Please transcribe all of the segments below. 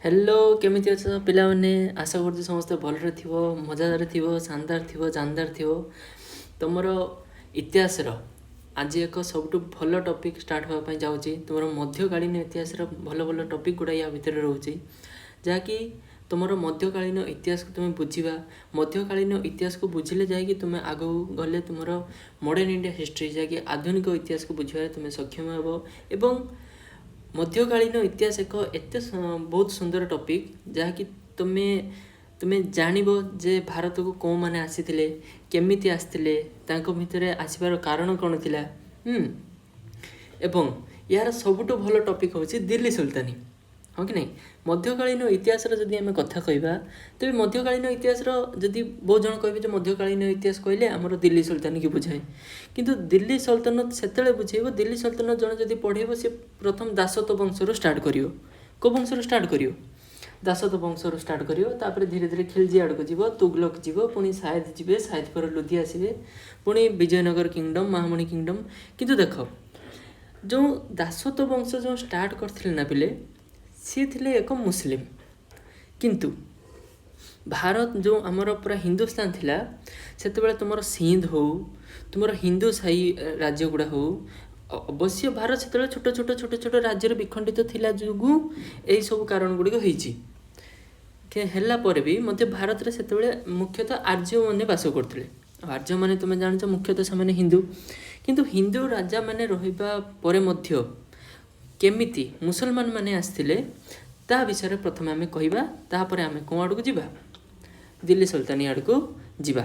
Hello केमिति अछ पिलामाने आशा गर्छु समस्ते भलरे थिबो मजादार थिबो शानदार थिबो जानदार थिबो तुमर इतिहास आज एक सबुठु भल टपिक स्टार्ट होगा ପାଇଁ ଯାଉଛି ତୁମର ମଧ୍ୟକାଳୀନ ଇତିହାସର ଭଲ ଭଲ ଟପିକ୍ ଗୁଡ଼ା ୟା ଭିତରେ ରହୁଛି ଯାହାକି ତୁମର ମଧ୍ୟକାଳୀନ ଇତିହାସକୁ ତୁମେ ବୁଝିବା ମଧ୍ୟକାଳୀନ ଇତିହାସକୁ ବୁଝିଲେ ଯାଇକି ତୁମେ ଆଗକୁ ଗଲେ ତୁମର ମଡ଼ର୍ଣ୍ଣ ଇଣ୍ଡିଆ ହିଷ୍ଟ୍ରି ଯାହାକି ଆଧୁନିକ ଇତିହାସକୁ ବୁଝିବାରେ ତୁମେ ସକ୍ଷମ ହେବ ଏବଂ ମଧ୍ୟକାଳୀନ ଇତିହାସ ଏକ ଏତେ ବହୁତ ସୁନ୍ଦର ଟପିକ୍ ଯାହାକି ତୁମେ ତୁମେ ଜାଣିବ ଯେ ଭାରତକୁ କେଉଁମାନେ ଆସିଥିଲେ କେମିତି ଆସିଥିଲେ ତାଙ୍କ ଭିତରେ ଆସିବାର କାରଣ କ'ଣ ଥିଲା ଏବଂ ଏହାର ସବୁଠୁ ଭଲ ଟପିକ୍ ହେଉଛି ଦିଲ୍ଲୀ ସୁଲତାନି ହଁ କି ନାହିଁ ମଧ୍ୟକାଳୀନ ଇତିହାସର ଯଦି ଆମେ କଥା କହିବା ତେବେ ମଧ୍ୟକାଳୀନ ଇତିହାସର ଯଦି ବହୁତ ଜଣ କହିବେ ଯେ ମଧ୍ୟକାଳୀନ ଇତିହାସ କହିଲେ ଆମର ଦିଲ୍ଲୀ ସୁଲତାନିକି ବୁଝାଏ କିନ୍ତୁ ଦିଲ୍ଲୀ ସଲ୍ତନତ ସେତେବେଳେ ବୁଝେଇବ ଦିଲ୍ଲୀ ସଲ୍ତନତ ଜଣେ ଯଦି ପଢ଼େଇବ ସେ ପ୍ରଥମ ଦାସତ ବଂଶରୁ ଷ୍ଟାର୍ଟ କରିବ କେଉଁ ବଂଶରୁ ଷ୍ଟାର୍ଟ କରିବ ଦାସତ ବଂଶରୁ ଷ୍ଟାର୍ଟ କରିବ ତାପରେ ଧୀରେ ଧୀରେ ଖିଲଜି ଆଡ଼କୁ ଯିବ ତୁଗଲକ ଯିବ ପୁଣି ସାୟଦ ଯିବେ ସାୟଦ ପରେ ଲୁଧି ଆସିବେ ପୁଣି ବିଜୟନଗର କିଙ୍ଗଡମ୍ ମହାମଣି କିଙ୍ଗଡମ୍ କିନ୍ତୁ ଦେଖ ଯେଉଁ ଦାସତ ବଂଶ ଯେଉଁ ଷ୍ଟାର୍ଟ କରିଥିଲେ ନା ପିଲେ ସିଏ ଥିଲେ ଏକ ମୁସଲିମ କିନ୍ତୁ ଭାରତ ଯେଉଁ ଆମର ପୁରା ହିନ୍ଦୁସ୍ତାନ ଥିଲା ସେତେବେଳେ ତୁମର ସିନ୍ଧ ହେଉ ତୁମର ହିନ୍ଦୁ ସାହି ରାଜ୍ୟ ଗୁଡ଼ା ହେଉ ଅବଶ୍ୟ ଭାରତ ସେତେବେଳେ ଛୋଟ ଛୋଟ ଛୋଟ ଛୋଟ ରାଜ୍ୟରେ ବିଖଣ୍ଡିତ ଥିଲା ଯୋଗୁଁ ଏହିସବୁ କାରଣ ଗୁଡ଼ିକ ହେଇଛି ହେଲା ପରେ ବି ମଧ୍ୟ ଭାରତରେ ସେତେବେଳେ ମୁଖ୍ୟତଃ ଆର୍ଯ୍ୟମାନେ ବାସ କରୁଥିଲେ ଆର୍ଯ୍ୟମାନେ ତୁମେ ଜାଣିଛ ମୁଖ୍ୟତଃ ସେମାନେ ହିନ୍ଦୁ କିନ୍ତୁ ହିନ୍ଦୁ ରାଜାମାନେ ରହିବା ପରେ ମଧ୍ୟ କେମିତି ମୁସଲମାନ ମାନେ ଆସିଥିଲେ ତା ବିଷୟରେ ପ୍ରଥମେ ଆମେ କହିବା ତାପରେ ଆମେ କେଉଁ ଆଡ଼କୁ ଯିବା ଦିଲ୍ଲୀ ସୁଲତାନି ଆଡ଼କୁ ଯିବା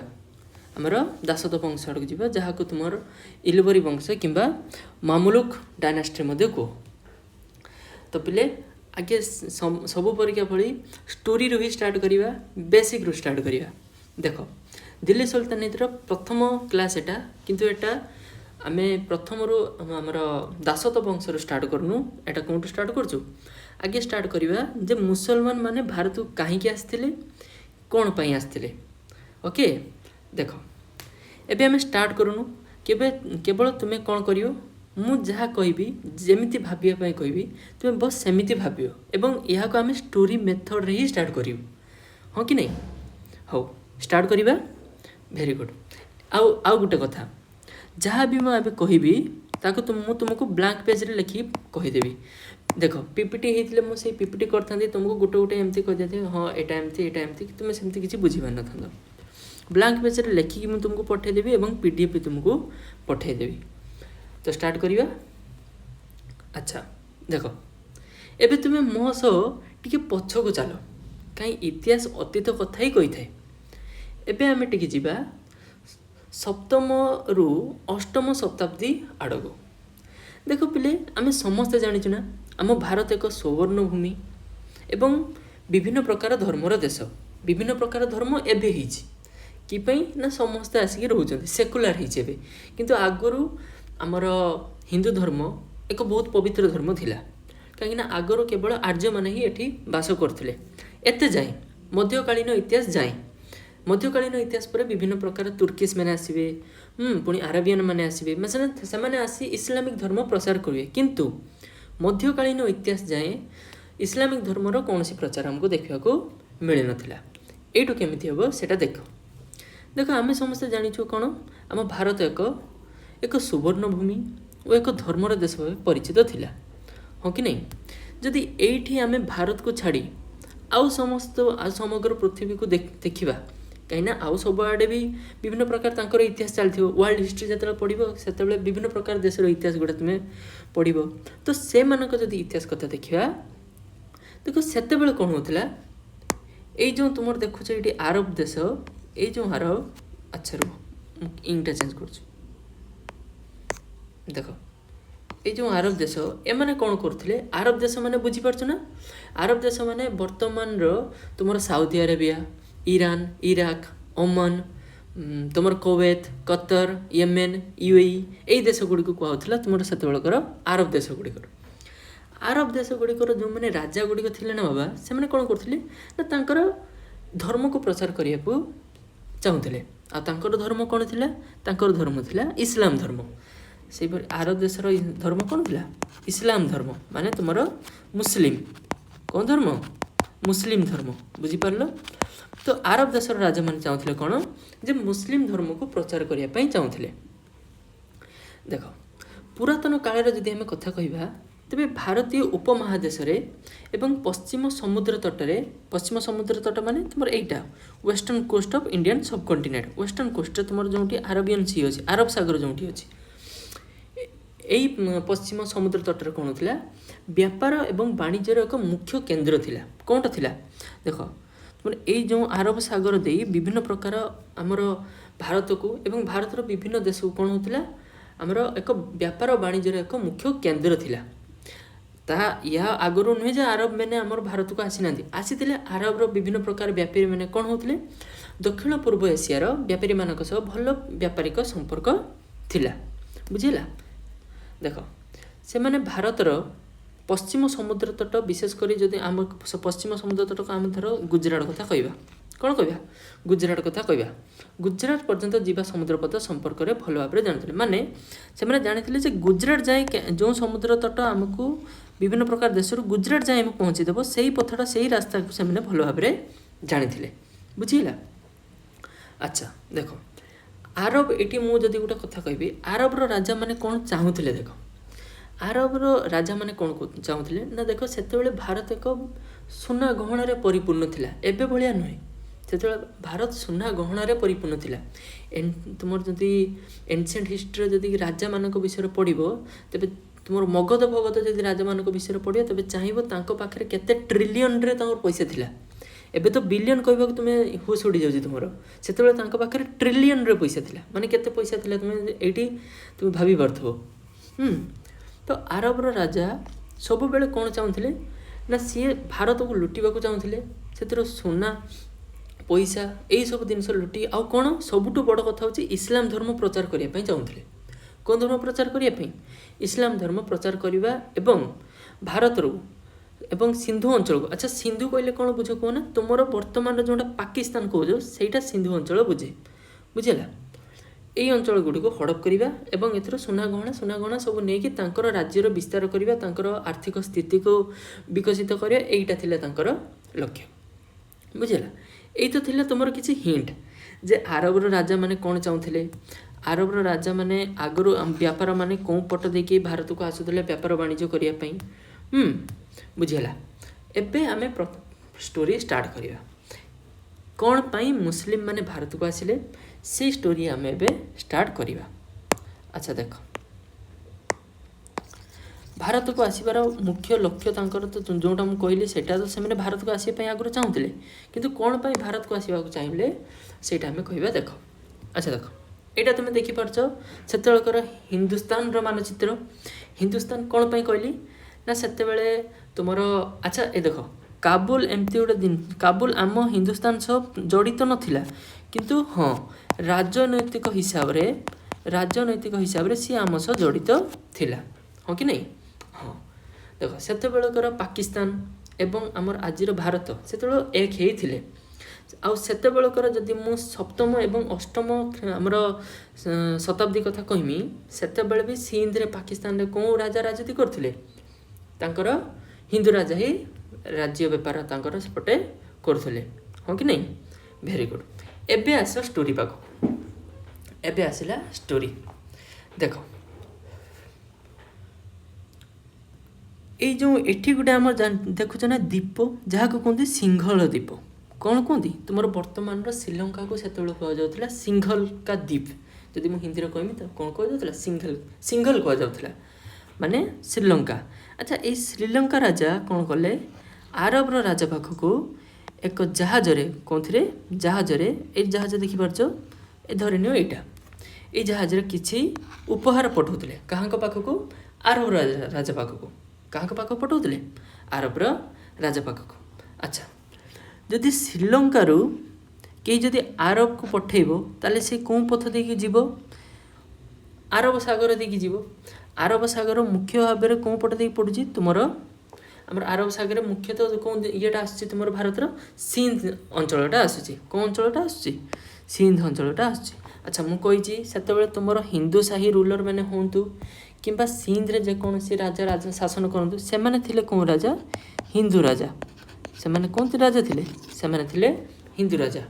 ଆମର ଦାସତ ବଂଶ ଆଡ଼କୁ ଯିବା ଯାହାକୁ ତୁମର ଇଲବରୀ ବଂଶ କିମ୍ବା ମାମଲୁକ ଡାଇନାଷ୍ଟ୍ରି ମଧ୍ୟ କୁହ ତ ପିଲେ ଆଗେ ସବୁ ପରୀକ୍ଷା ଭଳି ଷ୍ଟୋରିରୁ ହିଁ ଷ୍ଟାର୍ଟ କରିବା ବେସିକ୍ରୁ ଷ୍ଟାର୍ଟ କରିବା ଦେଖ ଦିଲ୍ଲୀ ସୁଲତାନିର ପ୍ରଥମ କ୍ଲାସ୍ ଏଟା କିନ୍ତୁ ଏଟା ଆମେ ପ୍ରଥମରୁ ଆମର ଦାସତ ବଂଶରୁ ଷ୍ଟାର୍ଟ କରୁନୁ ଏଟା କେଉଁଠୁ ଷ୍ଟାର୍ଟ କରୁଛୁ ଆଗେ ଷ୍ଟାର୍ଟ କରିବା ଯେ ମୁସଲମାନ ମାନେ ଭାରତକୁ କାହିଁକି ଆସିଥିଲେ କ'ଣ ପାଇଁ ଆସିଥିଲେ ଓକେ ଦେଖ ଏବେ ଆମେ ଷ୍ଟାର୍ଟ କରୁନୁ କେବଳ ତୁମେ କ'ଣ କରିବ ମୁଁ ଯାହା କହିବି ଯେମିତି ଭାବିବା ପାଇଁ କହିବି ତୁମେ ବସ୍ ସେମିତି ଭାବିବ ଏବଂ ଏହାକୁ ଆମେ ଷ୍ଟୋରି ମେଥଡ଼ରେ ହିଁ ଷ୍ଟାର୍ଟ କରିବୁ ହଁ କି ନାହିଁ ହଉ ଷ୍ଟାର୍ଟ କରିବା ଭେରି ଗୁଡ଼୍ ଆଉ ଗୋଟେ କଥା ଯାହା ବି ମୁଁ ଏବେ କହିବି ତାକୁ ମୁଁ ତୁମକୁ ବ୍ଲାଙ୍କ ପେଜ୍ରେ ଲେଖିକି କହିଦେବି ଦେଖ ପିପିଟି ହେଇଥିଲେ ମୁଁ ସେଇ ପିପିଟି କରିଥାନ୍ତି ତୁମକୁ ଗୋଟେ ଏମିତି କହିଦେଇଥିବି ହଁ ଏଇଟା ଏମିତି ତୁମେ ସେମିତି କିଛି ବୁଝିପାରିନଥାନ୍ତ ବ୍ଲାଙ୍କ ପେଜ୍ରେ ଲେଖିକି ମୁଁ ତୁମକୁ ପଠାଇଦେବି ଏବଂ PDF ତୁମକୁ ପଠାଇଦେବି ତ ଷ୍ଟାର୍ଟ କରିବା ଆଚ୍ଛା ଦେଖ ଏବେ ତୁମେ ମୋ ସହ ଟିକେ ପଛକୁ ଚାଲ କାହିଁ ଇତିହାସ ଅତୀତ କଥା ହିଁ କହିଥାଏ ଏବେ ଆମେ ଟିକେ ଯିବା ସପ୍ତମରୁ ଅଷ୍ଟମ ଶତାବ୍ଦୀ ଆଡ଼କୁ ଦେଖ ପିଲେ ଆମେ ସମସ୍ତେ ଜାଣିଛୁ ନା ଆମ ଭାରତ ଏକ ସୁବର୍ଣ୍ଣ ଭୂମି ଏବଂ ବିଭିନ୍ନ ପ୍ରକାର ଧର୍ମର ଦେଶ ବିଭିନ୍ନ ପ୍ରକାର ଧର୍ମ ଏବେ ହେଇଛି କି ପାଇଁ ନା ସମସ୍ତେ ଆସିକି ରହୁଛନ୍ତି ସେକୁଲାର ହେଇଛି ଏବେ କିନ୍ତୁ ଆଗରୁ ଆମର ହିନ୍ଦୁ ଧର୍ମ ଏକ ବହୁତ ପବିତ୍ର ଧର୍ମ ଥିଲା କାହିଁକିନା ଆଗରୁ କେବଳ ଆର୍ଯ୍ୟମାନେ ହିଁ ଏଠି ବାସ କରୁଥିଲେ ଏତେ ଯାଏଁ ମଧ୍ୟକାଳୀନ ଇତିହାସ ଯାଏଁ ମଧ୍ୟକାଳୀନ ଇତିହାସ ପରେ ବିଭିନ୍ନ ପ୍ରକାର ତୁର୍କିସ୍ ମାନେ ଆସିବେ ପୁଣି ଆରବିଆନ୍ ମାନେ ଆସିବେ ସେମାନେ ଆସି ଇସଲାମିକ ଧର୍ମ ପ୍ରସାର କରିବେ କିନ୍ତୁ ମଧ୍ୟକାଳୀନ ଇତିହାସ ଯାଏଁ ଇସଲାମିକ ଧର୍ମର କୌଣସି ପ୍ରଚାର ଆମକୁ ଦେଖିବାକୁ ମିଳିନଥିଲା ଏଇଠୁ କେମିତି ହେବ ସେଇଟା ଦେଖ ଆମେ ସମସ୍ତେ ଜାଣିଛୁ କ'ଣ ଆମ ଭାରତ ଏକ ସୁବର୍ଣ୍ଣ ଭୂମି ଓ ଏକ ଧର୍ମର ଦେଶ ଭାବେ ପରିଚିତ ଥିଲା ହଁ କି ନାହିଁ ଯଦି ଏଇଠି ଆମେ ଭାରତକୁ ଛାଡ଼ି ଆଉ ସମଗ୍ର ପୃଥିବୀକୁ ଦେଖିବା କାହିଁକିନା ଆଉ ସବୁଆଡ଼େ ବି ବିଭିନ୍ନ ପ୍ରକାର ତାଙ୍କର ଇତିହାସ ଚାଲିଥିବ ୱାର୍ଲଡ ହିଷ୍ଟ୍ରି ଯେତେବେଳେ ପଢ଼ିବ ସେତେବେଳେ ବିଭିନ୍ନ ପ୍ରକାର ଦେଶର ଇତିହାସ ଗୁଡ଼ା ତୁମେ ପଢ଼ିବ ତ ସେମାନଙ୍କ ଯଦି ଇତିହାସ କଥା ଦେଖିବା ଦେଖ ସେତେବେଳେ କ'ଣ ହେଉଥିଲା ଏଇ ଯେଉଁ ତୁମର ଦେଖୁଛ ଏଇଠି ଆରବ ଦେଶ ଏଇ ଯେଉଁ ଆରବ ଆଚ୍ଛା ରୁହ ମୁଁ ଇଂଟା ଚେଞ୍ଜ କରୁଛି ଦେଖ ଏଇ ଯେଉଁ ଆରବ ଦେଶ ଏମାନେ କ'ଣ କରୁଥିଲେ ଆରବ ଦେଶମାନେ ବୁଝିପାରୁଛ ନା ଆରବ ଦେଶମାନେ ବର୍ତ୍ତମାନର ତୁମର ସାଉଦି ଆରେବିଆ ଇରାନ ଇରାକ ଓମାନ ତୁମର କୁୱେତ କତର ୟେମେନ UAE ଏଇ ଦେଶ ଗୁଡ଼ିକୁ କୁହାହେଉଥିଲା ତୁମର ସେତେବେଳକର ଆରବ ଦେଶ ଗୁଡ଼ିକର ଯେଉଁମାନେ ରାଜା ଗୁଡ଼ିକ ଥିଲେ ନା ବାବା ସେମାନେ କ'ଣ କରୁଥିଲେ ନା ତାଙ୍କର ଧର୍ମକୁ ପ୍ରଚାର କରିବାକୁ ଚାହୁଁଥିଲେ ଆଉ ତାଙ୍କର ଧର୍ମ କ'ଣ ଥିଲା ତାଙ୍କର ଧର୍ମ ଥିଲା ଇସଲାମ ଧର୍ମ ସେହିପରି ଆରବ ଦେଶର ଧର୍ମ କ'ଣ ଥିଲା ଇସଲାମ ଧର୍ମ ମାନେ ତୁମର ମୁସଲିମ କ'ଣ ଧର୍ମ मुस्लिम धर्म बुझीपार। तो आरब देशर राजा मैंने चाहूले कौन जे मुस्लिम धर्म को प्रचार करने चाहूले। देख पुरातन काल जदि आम कथा कहवा तेरे भारतीय उपमहादेश एवं पश्चिम समुद्र तट माने तुम एटा वेस्टर्न कोस्ट ऑफ इंडियन सब कॉन्टिनेंट वेस्टर्न कोस्ट तुम जो आरबियन सी अच्छी आरब सागर जो अच्छी यही पश्चिम समुद्र तटर कौन था व्यापार एवं वाणिज्यर एक मुख्य केन्द्र थिला। कौनटा थिला देख तुम यही जो आरब सागर दे विभिन्न प्रकार आमर भारत को एवं भारतर विभिन्न देश को कौन होता आमर एक व्यापार वाणिज्यर एक मुख्य केन्द्र थिला। ता या आगरू नुहे जे आरब मैंने आमर भारत को आसी ना आसी आरबर विभिन्न प्रकार व्यापारी मैंने कौन होते दक्षिण पूर्व एशियार व्यापारी मानक सह भल व्यापारिक संपर्क थिला बुझेगा। देख से माने भारतर पश्चिम समुद्र तट विशेषकर जदि आम पश्चिम समुद्र तट को आम धर गुजरात कथा कहवा कौन कहवा गुजरात कथा कहवा गुजरात पर्यंत जीवा समुद्रपथ संपर्क में भल भाव जानते माने से जानी गुजरात जाए जो समुद्र तट आमको विभिन्न प्रकार देश गुजरात जाए पहुँचीदेव से ही पथटा से ही रास्ता को से भल भाव जानी बुझीला। अच्छा देख आरब ये मुझे गोटे कथा कहि आरबर राजा मैंने कौन चाहूले देख आरबर राजा मैंने कौन चाहूले ना देख से भारत एक सुना गहणार परिपूर्ण थिला एबे भलिया नुहे से भारत सुना गहणार परिपूर्ण थिला। तुम जदि एनसेंट हिस्ट्री जदि राजा मान विषय पढ़ तेरे तुम मगध भगत जदि राजा मान विषय पढ़ तेज चाहिए पाखे केते ट्रिलियन रे पैसा थिला एबे तो बिलियन कहवा तुम्हें हुश उड़ी जाऊँ तुम से पाखे ट्रिलियन रे पैसा थिला माने केते पैसा थिला तुम्हें ये तुम भाभी पार्थो। तो आरबर राजा सब बेले कौन चाहूले ना सी भारत को लुटिबा चाहूले से सोना पैसा यही सब जिन लुटि आउ कौन सबुठ बड़ कथा हूँ इस्लाम धर्म प्रचार करने चाहूले। कौन धर्म प्रचार करने इस्लाम धर्म प्रचार करने एवं भारत एवं सिंधु अंचल को अच्छा सिंधु कहले कौन बुझ कहना तुम बर्तमान जोटा पाकिस्तान कौच से सिंधु अंचल बुझे बुझेगा। यही अंचल गुड़ी को हड़प करवा एवं एथर सुना गहना सब नहीं तांकर राज्यर विस्तार करवा आर्थिक स्थिति को विकसित करवा यहीटा लक्ष्य बुझेगा। यही तो थिला तुमर किसी हिंट जे आरबर राजा माने कौन चाहूले आरबर राजा माने आगरू व्यापार माने कौन पट देके भारत को आसुले व्यापार वाणिज्य करने बुझेगा। एबे आमे स्टोरी स्टार्ट करिया कौन पाई मुस्लिम माने भारत को आसिले से स्टोरी आमे एबे स्टार्ट करिया। अच्छा देख भारत को आसबार मुख्य लक्ष्य तांकर तो जोटा मुझे कहली सेटा तो से भारत को आसपा आगुरी चाहूले किंतु कौन पाई भारत को आसवा चाहिए सेटा आमे कहवा देख। अच्छा देख यहाँ तुम देखिपार से हिंदुस्तान मानचित्र हिंदुस्तान कौन पाई कहली ना से तुम अच्छा ये देख काबुल एमती गोटे दिन काबुल आम हिंदुस्तान सह जड़ित नाला किंतु हाँ राजनैतिक हिसाब से सी आम सह जड़ित थिला हाँ कि नहीं। हाँ देख से पाकिस्तान एवं आमर आजिर भारत से एक ही थे आउ सेतेबेलकर जदि मु सप्तम एवं अष्टम आमर शताब्दी कथा कहमी सेतेबेले भी सिंध रे पाकिस्तान रे कौन राजा राजनीति करथिले तांकर हिंदू राजा ही राज्य व्यापार तांकर सेपटे करथिले हाँ कि नहीं। वेरी गुड एबे आस स्टोरी पाख एबे आसिला स्टोरी देख ये जो एठी गोटे आम देखुच ना द्वीप जहाँ को कहते सिंघल द्वीप कौन कहती तुम बर्तमान श्रीलंका को से कहुला सिंघल का द्वीप जदि मुझे हिंदी कहमी तो कौन कहुला सिंघल कहुला माने श्रीलंका। अच्छा ये श्रीलंका राजा कौन कले आरबर राजा पाखक एक जहाज कौन थे जहाज ये जहाज देखिपार ए धरनी यहाँ ये जहाज किसी उपहार पठाऊले क्या पाखक आरब राजा पाखक क्या पाख पठाऊले आरबर राजा पाखक। अच्छा जदि श्रीलंकार कई जदि आरब को पठेब ताले से कौन पथ देकी जीव आरब सागर देकी जीव आरब सागर मुख्य भाव में कौन पट देकी पड़ुची तुमर आमर आरब सागर मुख्यतः कौन येटा आसुची तुमर भारतर सिंध अंचलटा आसुची कौन अंचलटा आसुची सिंध अंचलटा आसुची। अच्छा मु कही से तुमर हिंदू शाही रूलर मैंने हूँ किंबा सिंध रे जेकोसी राजा राजा शासन करतु से माने थिले कौन राजा हिंदू राजा ସେମାନେ କେଉଁଠି ରାଜା ଥିଲେ? ସେମାନେ ଥିଲେ ହିନ୍ଦୁ ରାଜା।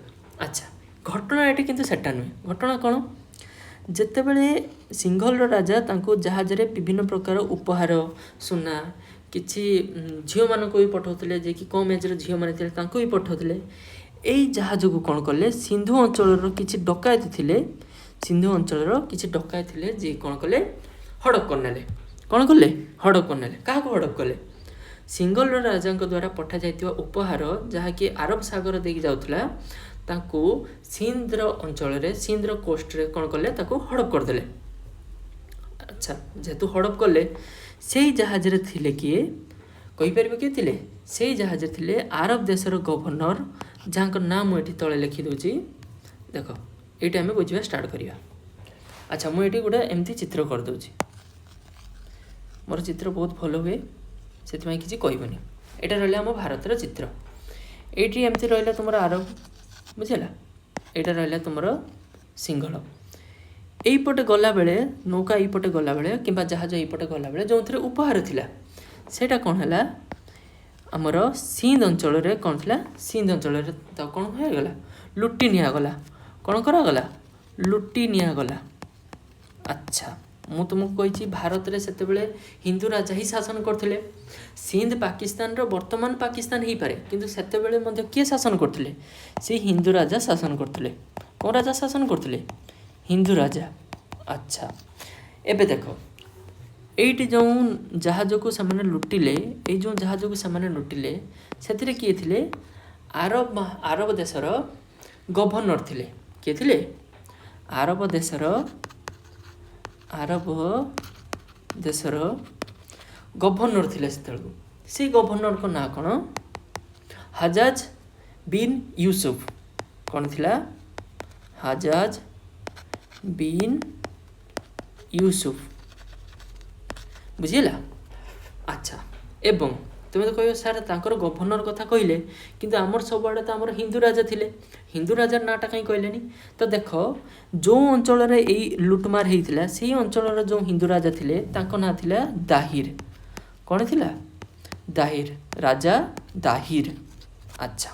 ଆଚ୍ଛା, ଘଟଣା ଏଠି କିନ୍ତୁ ସେଟା ନୁହେଁ। ଘଟଣା କ'ଣ? ଯେତେବେଳେ ସିଂହଲର ରାଜା ତାଙ୍କୁ ଜାହାଜରେ ବିଭିନ୍ନ ପ୍ରକାର ଉପହାର, ସୁନା, କିଛି ଝିଅମାନଙ୍କୁ ବି ପଠାଉଥିଲେ, ଯିଏକି କମ୍ ଏଜ୍ର ଝିଅମାନେ ଥିଲେ ତାଙ୍କୁ ବି ପଠାଉଥିଲେ। ଏଇ ଜାହାଜକୁ କ'ଣ କଲେ? ସିନ୍ଧୁ ଅଞ୍ଚଳର କିଛି ଡକାୟତ ଥିଲେ, ଯିଏ କ'ଣ କଲେ? ହଡ଼ପ କରିନେଲେ। କ'ଣ କଲେ? ହଡ଼ପ କରିନେଲେ। କାହାକୁ ହଡ଼ପ କଲେ? ସିଂହଲର ରାଜାଙ୍କ ଦ୍ୱାରା ପଠାଯାଇଥିବା ଉପହାର, ଯାହାକି ଆରବ ସାଗର ଦେଇକି ଯାଉଥିଲା, ତାଙ୍କୁ ସିନ୍ଧର ଅଞ୍ଚଳରେ, ସିନ୍ଧର କୋଷ୍ଟରେ କ'ଣ କଲେ? ତାକୁ ହଡ଼ପ କରିଦେଲେ। ଆଚ୍ଛା, ଯେହେତୁ ହଡ଼ପ କଲେ, ସେଇ ଜାହାଜରେ ଥିଲେ କିଏ? କହିପାରିବେ କିଏ ଥିଲେ? ସେଇ ଜାହାଜରେ ଥିଲେ ଆରବ ଦେଶର ଗଭର୍ଣ୍ଣର, ଯାହାଙ୍କ ନାଁ ମୁଁ ଏଠି ତଳେ ଲେଖିଦେଉଛି। ଦେଖ, ଏଇଠି ଆମେ ବୁଝିବା ଷ୍ଟାର୍ଟ କରିବା। ଆଚ୍ଛା, ମୁଁ ଏଠି ଗୋଟେ ଏମିତି ଚିତ୍ର କରିଦେଉଛି। ମୋର ଚିତ୍ର ବହୁତ ଭଲ ହୁଏ, ସେଥିପାଇଁ କିଛି କହିବନି। ଏଇଟା ରହିଲା ଆମ ଭାରତର ଚିତ୍ର। ଏଇଠି ଏମିତି ରହିଲା ତୁମର ଆରବ, ବୁଝିଲା? ଏଇଟା ରହିଲା ତୁମର ସିଂହଳ। ଏଇପଟେ ଗଲାବେଳେ, ନୌକା ଏଇପଟେ ଗଲାବେଳେ କିମ୍ବା ଜାହାଜ ଏଇପଟେ ଗଲାବେଳେ ଯେଉଁଥିରେ ଉପହାର ଥିଲା, ସେଇଟା କ'ଣ ହେଲା? ଆମର ସିନ୍ଧ ଅଞ୍ଚଳରେ କ'ଣ ଥିଲା? ସିନ୍ଧ ଅଞ୍ଚଳରେ ତ କ'ଣ ହୋଇଗଲା? ଲୁଟି ନିଆଗଲା। କ'ଣ କରାଗଲା? ଲୁଟି ନିଆଗଲା। ଆଚ୍ଛା, ମୁଁ ତୁମକୁ କହିଛି ଭାରତରେ ସେତେବେଳେ ହିନ୍ଦୁ ରାଜା ହିଁ ଶାସନ କରୁଥିଲେ। ସିନ୍ଧ ପାକିସ୍ତାନର ବର୍ତ୍ତମାନ ପାକିସ୍ତାନ ହେଇପାରେ, କିନ୍ତୁ ସେତେବେଳେ ମଧ୍ୟ କିଏ ଶାସନ କରୁଥିଲେ? ସେ ହିନ୍ଦୁ ରାଜା ଶାସନ କରୁଥିଲେ। କେଉଁ ରାଜା ଶାସନ କରୁଥିଲେ? ହିନ୍ଦୁ ରାଜା। ଆଚ୍ଛା, ଏବେ ଦେଖ, ଏଇଠି ଯେଉଁ ଜାହାଜକୁ ସେମାନେ ଲୁଟିଲେ, ଏଇ ଯେଉଁ ଜାହାଜକୁ ସେମାନେ ଲୁଟିଲେ, ସେଥିରେ କିଏ ଥିଲେ? ଆରବ ଦେଶର ଗଭର୍ଣ୍ଣର ଥିଲେ। କିଏ ଥିଲେ? ଆରବ ଦେଶର ଗଭର୍ଣ୍ଣର ଥିଲେ ସେତେବେଳକୁ। ସେଇ ଗଭର୍ଣ୍ଣରଙ୍କ ନାଁ କ'ଣ? ହଜାଜ ବିନ୍ ୟୁସୁଫ। କ'ଣ ଥିଲା? ହଜାଜ ବିନ୍ ୟୁସୁଫ। ବୁଝିଲା? ଆଚ୍ଛା, ଏବଂ ତୁମେ ତ କହିବ ସାର୍ ତାଙ୍କର ଗଭର୍ଣ୍ଣର କଥା କହିଲେ, କିନ୍ତୁ ଆମର ସବୁଆଡ଼େ ତ ଆମର ହିନ୍ଦୁ ରାଜା ଥିଲେ, ହିନ୍ଦୁ ରାଜାର ନାଁଟା କାହିଁ କହିଲେନି? ତ ଦେଖ, ଯେଉଁ ଅଞ୍ଚଳରେ ଏଇ ଲୁଟମାର ହେଇଥିଲା, ସେଇ ଅଞ୍ଚଳର ଯେଉଁ ହିନ୍ଦୁ ରାଜା ଥିଲେ, ତାଙ୍କ ନାଁ ଥିଲା ଦାହିର। କ'ଣ ଥିଲା? ଦାହିର। ରାଜା ଦାହିର। ଆଚ୍ଛା,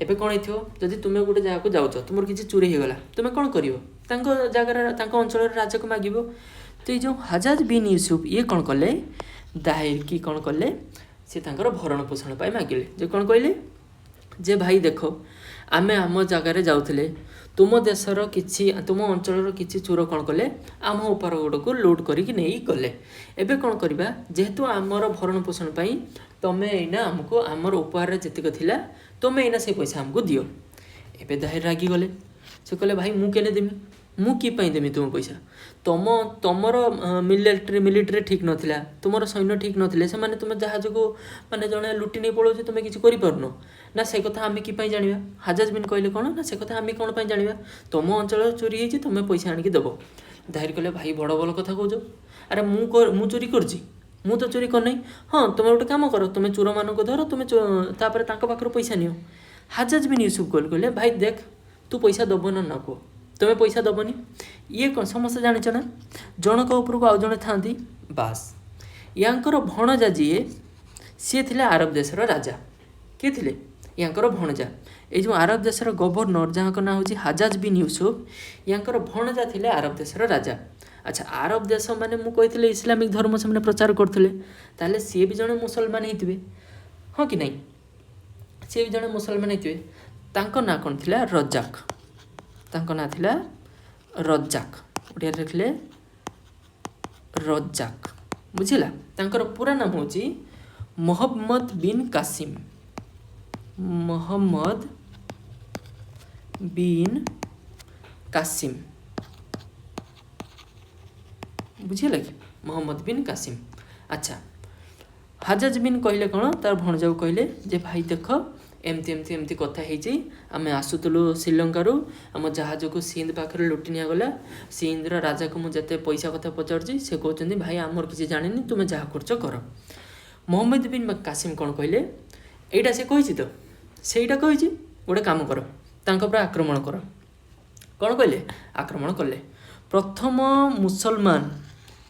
ଏବେ କ'ଣ ହେଇଥିବ? ଯଦି ତୁମେ ଗୋଟେ ଜାଗାକୁ ଯାଉଛ, ତୁମର କିଛି ଚୋରି ହେଇଗଲା, ତୁମେ କ'ଣ କରିବ? ତାଙ୍କ ଜାଗାରେ, ତାଙ୍କ ଅଞ୍ଚଳର ରାଜାକୁ ମାଗିବ। ତ ଏଇ ଯେଉଁ ହଜାଜ ବିନ୍ ୟୁସୁଫ, ଇଏ କ'ଣ କଲେ? ଦାହିର କି କ'ଣ କଲେ? ସେ ତାଙ୍କର ଭରଣ ପୋଷଣ ପାଇଁ ମାଗିଲେ। ଯେ କ'ଣ କହିଲେ? ଯେ ଭାଇ ଦେଖ, ଆମେ ଆମ ଜାଗାରେ ଯାଉଥିଲେ, ତୁମ ଅଞ୍ଚଳର କିଛି ଚୋର କ'ଣ କଲେ? ଆମ ଉପର ଗୋଡ଼କୁ ଲୁଟ୍ କରିକି ନେଇ ଗଲେ। ଏବେ କ'ଣ କରିବା? ଯେହେତୁ ଆମର ଭରଣ ପୋଷଣ ପାଇଁ ତୁମେ ଏଇନା ଆମକୁ, ଆମର ଉପହାରରେ ଯେତିକି ଥିଲା, ତୁମେ ଏଇନା ସେ ପଇସା ଆମକୁ ଦିଅ। ଏବେ ଦାହିର ରାଗିଗଲେ। ସେ କହିଲେ, ଭାଇ ମୁଁ କେନେ ଦେମି? ମୁଁ କି ପାଇଁ ଦେମି ତୁମ ପଇସା? ତମର ମିଲିଟାରୀ ଠିକ୍ ନଥିଲା, ତୁମର ସୈନ୍ୟ ଠିକ୍ ନଥିଲେ, ସେମାନେ ତୁମେ ଜାହାଜକୁ ମାନେ ଜଣେ ଲୁଟି ନେଇ ପଳାଉଛି, ତୁମେ କିଛି କରିପାରୁନ ନା, ସେ କଥା ଆମେ କି ପାଇଁ ଜାଣିବା? ହଜାଜ ବିନ୍ କହିଲେ କ'ଣ ନା, ସେ କଥା ଆମେ କ'ଣ ପାଇଁ ଜାଣିବା? ତୁମ ଅଞ୍ଚଳରେ ଚୋରି ହେଇଛି, ତୁମେ ପଇସା ଆଣିକି ଦେବ। ଦାହିର କହିଲେ, ଭାଇ ବଡ଼ ଭଲ କଥା କହୁଛ। ଆରେ ମୁଁ ଚୋରି କରିଛି? ମୁଁ ତ ଚୋରି କରିନାହିଁ। ହଁ, ତୁମେ ଗୋଟେ କାମ କର, ତୁମେ ଚୋରମାନଙ୍କୁ ଧର, ତାପରେ ତାଙ୍କ ପାଖରୁ ପଇସା ନିଅ। ହଜାଜ ବିନ୍ ୟୁସୁଫ କହିଲେ, ଭାଇ ଦେଖ, ତୁ ପଇସା ଦେବ ନା କୁହ? ତୁମେ ପଇସା ଦେବନି। ଇଏ କ'ଣ ସମସ୍ତେ ଜାଣିଛ ନା, ଜଣଙ୍କ ଉପରକୁ ଆଉ ଜଣେ ଥାଆନ୍ତି। ବାସ୍, ୟାଙ୍କର ଭଣଜା ଯିଏ, ସିଏ ଥିଲେ ଆରବ ଦେଶର ରାଜା। କିଏ ଥିଲେ? ୟାଙ୍କର ଭଣଜା। ଏଇ ଯେଉଁ ଆରବ ଦେଶର ଗଭର୍ଣ୍ଣର, ଯାହାଙ୍କ ନାଁ ହେଉଛି ହଜାଜ ବିନ୍ ୟୁସୁଫ, ୟାଙ୍କର ଭଣଜା ଥିଲେ ଆରବ ଦେଶର ରାଜା। ଆଚ୍ଛା, ଆରବ ଦେଶ ମାନେ ମୁଁ କହିଥିଲି ଇସଲାମିକ ଧର୍ମ ସେମାନେ ପ୍ରଚାର କରୁଥିଲେ, ତାହେଲେ ସିଏ ବି ଜଣେ ମୁସଲମାନ ହେଇଥିବେ, ହଁ କି ନାହିଁ? ସିଏ ବି ଜଣେ ମୁସଲମାନ ହେଇଥିବେ। ତାଙ୍କ ନାଁ କ'ଣ ଥିଲା? ରଜାକ। ତାଙ୍କ ନାଁ ଥିଲା ରଜାକ। ଓଡ଼ିଆରେ ଲେଖିଲେ ରଜାକ। ବୁଝିଲା? ତାଙ୍କର ପୁରା ନାମ ହେଉଛି Muhammad bin Qasim. Muhammad bin Qasim. ବୁଝିଲା କି? Muhammad bin Qasim. ଆଚ୍ଛା, ହଜାଜ ବିନ୍ କହିଲେ କ'ଣ? ତାର ଭଣଜାକୁ କହିଲେ ଯେ ଭାଇ ଦେଖ, ଏମିତି କଥା ହେଇଛି, ଆମେ ଆସୁଥିଲୁ ଶ୍ରୀଲଙ୍କାରୁ, ଆମ ଜାହାଜକୁ ସିନ୍ଧ ପାଖରେ ଲୁଟି ନିଆଗଲା। ସିନ୍ଧର ରାଜାକୁ ମୁଁ ଯେତେ ପଇସା କଥା ପଚାରୁଛି, ସେ କହୁଛନ୍ତି ଭାଇ ଆମର କିଛି ଜାଣିନି, ତୁମେ ଯାହା କରୁଛ କର। ମହମ୍ମଦ ବିନ୍ କାସିମ କ'ଣ କହିଲେ? ଏଇଟା ସେ କହିଛି ତ, ସେଇଟା କହିଛି, ଗୋଟେ କାମ କର, ତାଙ୍କ ଉପରେ ଆକ୍ରମଣ କର। କ'ଣ କହିଲେ? ଆକ୍ରମଣ କଲେ। ପ୍ରଥମ ମୁସଲମାନ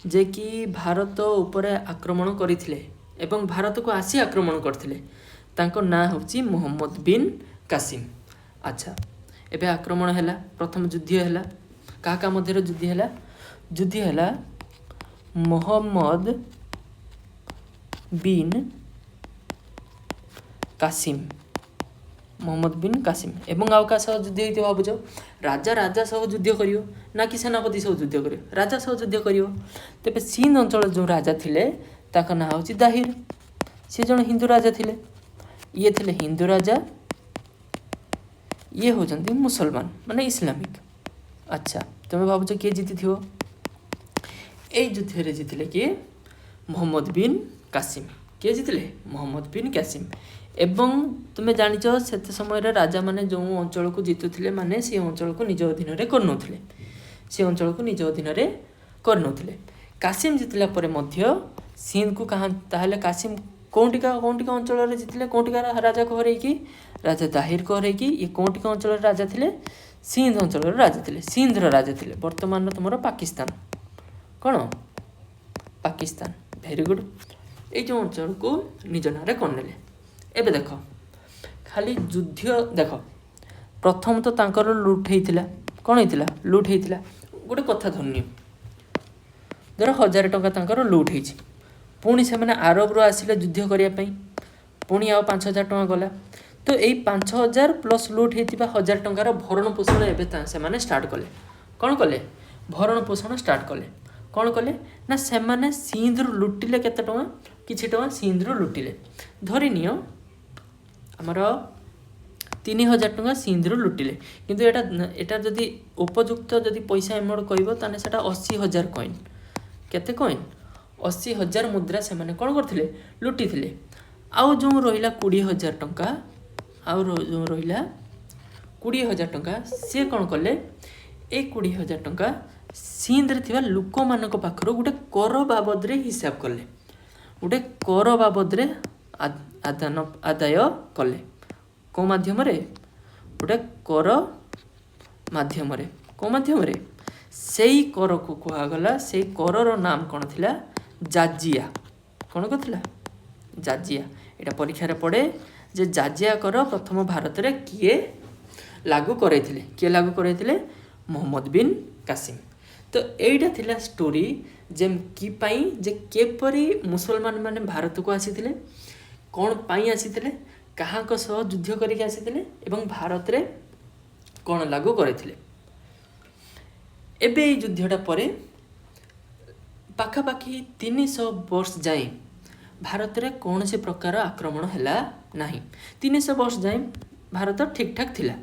ଯେ କି ଭାରତ ଉପରେ ଆକ୍ରମଣ କରିଥିଲେ ଏବଂ ଭାରତକୁ ଆସି ଆକ୍ରମଣ କରିଥିଲେ, तांको ना होची मोहम्मद बिन कासिम। अच्छा एबे आक्रमण हैला, प्रथम युद्ध हैला, का मध्य युद्ध हैला, युद्ध हैला मोहम्मद बिन कासिम, मोहम्मद बिन कासिम एवं आउ का सह युद्ध होइते भाबुछ, राजा सह युद्ध करियो ना कि सेनापति सह युद्ध करियो, राजा सह युद्ध करियो। तेबे सिंध अंचल जो राजा थिले ताका ना होची दाहिर, से जण हिंदू राजा थिले, ये थिले हिंदू राजा, ये होचंती मुसलमान माने इस्लामिक। अच्छा तुम भाबुछ किए जीति थियो, ए युद्ध रे जीतिले किए मोहम्मद बिन कासिम। किए जीतिले मोहम्मद बिन कासिम। एवं तुम्हें जानिच से समय राजा माने जो अंचल को जीतुले माने से अंचल को निज अधीन रे करनोथिले, से अंचल को निज अधीन रे करनोथिले। कासिम जीतला परे मध्य सिंध को कहा ताहले कासिम कौटिका अंचल रे जीतले, कौटिका राजा को हरई कि राजा दाहिर को हरई कि ये कौटिका अंचल राजा थिले सिंध अंचल राजा थिले, सिंध राजा थिले वर्तमान तुमर पाकिस्तान, कौन पाकिस्तान। Very good. ये जो अंचल को निज नारे करनेले। एबे देख खाली युद्ध देख, प्रथम तो तांकर लुट होइतिला, कौन होइतिला लुट होइतिला, गोटे कथा धन्य धर 1000 टंका तांकर लुट होइछि, पुणी से मैंने आरब रो आसिले युद्ध करिया पई, पुणी आ 5000 टंका गला, तो यही 5000 प्लस लुट होइतिबा 1000 टंकार भरण पोषण एबे से माने स्टार्ट कले, कौन कले भरण पोषण स्टार्ट कले, कौन कले ना से माने सिंध रु लुटिले केते टंका, किछि टंका सिंध रु लुटिले, धरि नियो आमर 3000 टंका सिंध रु लुटिले, किंतु एटा जदि उपयुक्त जदि पैसा एमड कहबो ताने सेटा 80000 कॉइन, केते कॉइन 80000 मुद्रा से माने कोन करथिले लुटिथिले। आउ जो रहिला 20000 टंका, आउ जो रहिला 20000 टंका से कोन कले, ए 20000 टंका सिंध रे थिबा लोक मानक पाखरो गुटे कर बाबद रे हिसाब कले, गुटे कर बाबद रे आदाय कले, को माध्यम रे गोटे कर माध्यम रे, को माध्यम रे सेई कर को कहगला, सेई करर नाम कौन थिला जाजिया, कौन कथिला जाजिया। एटा परीक्षा रे पड़े जे जाजिया कर प्रथम भारत रे किए लागू करैथिले, किए लागू करैथिले मोहम्मद बिन कासिम। तो एटा थिला स्टोरी जेम कि पाई जे केपरी मुसलमान माने भारत को आसीथिले, कौन पाई आसीथिले, कहाँ को सह युद्ध करके आसीथिले एवं भारत रे कौन लागू करथिले। एबे युद्धटा परे पाखापाखि 300 वर्ष जाए भारत रे कौन से प्रकार आक्रमण हैला नाही, 300 वर्ष जाए भारत ठीक ठाक थिला।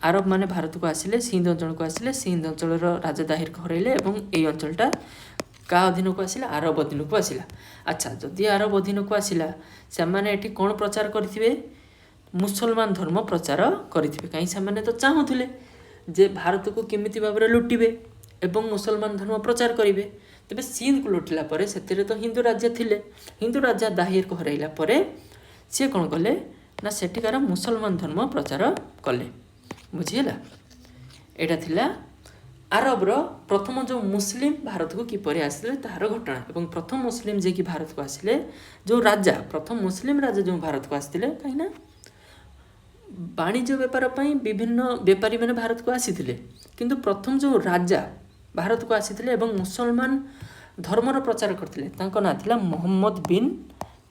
आरब माने भारत को आसिले, सिंध अंचल को आसिले, सिंध अंचल राजा दाहिर को हरैले एवं एई अंचलटा का अधीन को आसिला, आरब अधीन को आसिला। अच्छा जदि आरब अधीन को आसिला से माने एठी कौन प्रचार करथिबे, मुसलमान धर्म प्रचार करथिबे, कहीं से माने तो चाहुथिले जे भारत को केमिति भाबरे लुटिबे एवं मुसलमान धर्म प्रचार करिवे। तबे सिंध को लुटिला परे सेतिरे तो हिंदू राज्य थिले, हिंदू राजा दाहिर को हरैला परे से कौन कले ना सेठिकार मुसलमान धर्म प्रचार कले, बुझिला। एटा थिला आरब रो प्रथम जो मुस्लिम भारत को किपरि आसिले तार घटना, एवं प्रथम मुस्लिम जे कि भारत को आसिले जो राजा, प्रथम मुस्लिम राजा जो भारत को आसिले, कहीं वाणिज्य व्यापार पई विभिन्न व्यापारी मैंने भारत को आसीथिले, किंतु प्रथम जो राजा भारत को आसीथिले एवं मुसलमान धर्मर प्रचार करथिले तांको ना थिला मोहम्मद बिन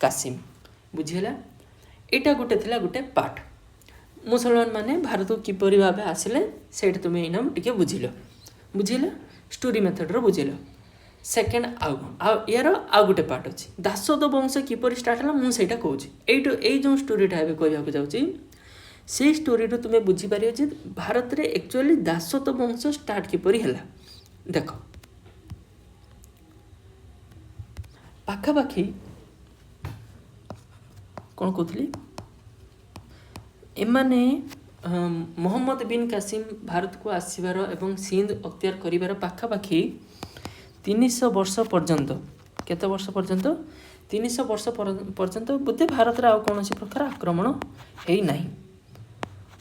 कासिम, बुझिला। एटा गुटे थिला गुटे पाठ, मुसलमान माने भारत को किपरि भाबे आसिले सेट तुम इनाम टिके बुझिलो, बुझिला स्टोरी मेथड रो बुझिलो। सेकेंड यार आउ गोटे पार्ट अच्छी दासद वंश किपरि स्टार्ट है मुझे सेटा कहूँ एई जो स्टोरीटा ए कहवाक जाऊँगी से स्टोरी तुम्हें बुझीपार जे भारत रे एक्चुअली दासद वंश स्टार्ट किपरि है। देख पाखापाखि कौन कहती एमाने मोहम्मद बिन कासिम भारत को आसबार एवं सिंध अख्तियार करिवार पाखापाखि 300 वर्ष पर्यंत, केते वर्ष पर्यंत 300 वर्ष पर्यंत बोधे भारत रे कौन प्रकार आक्रमण है ना,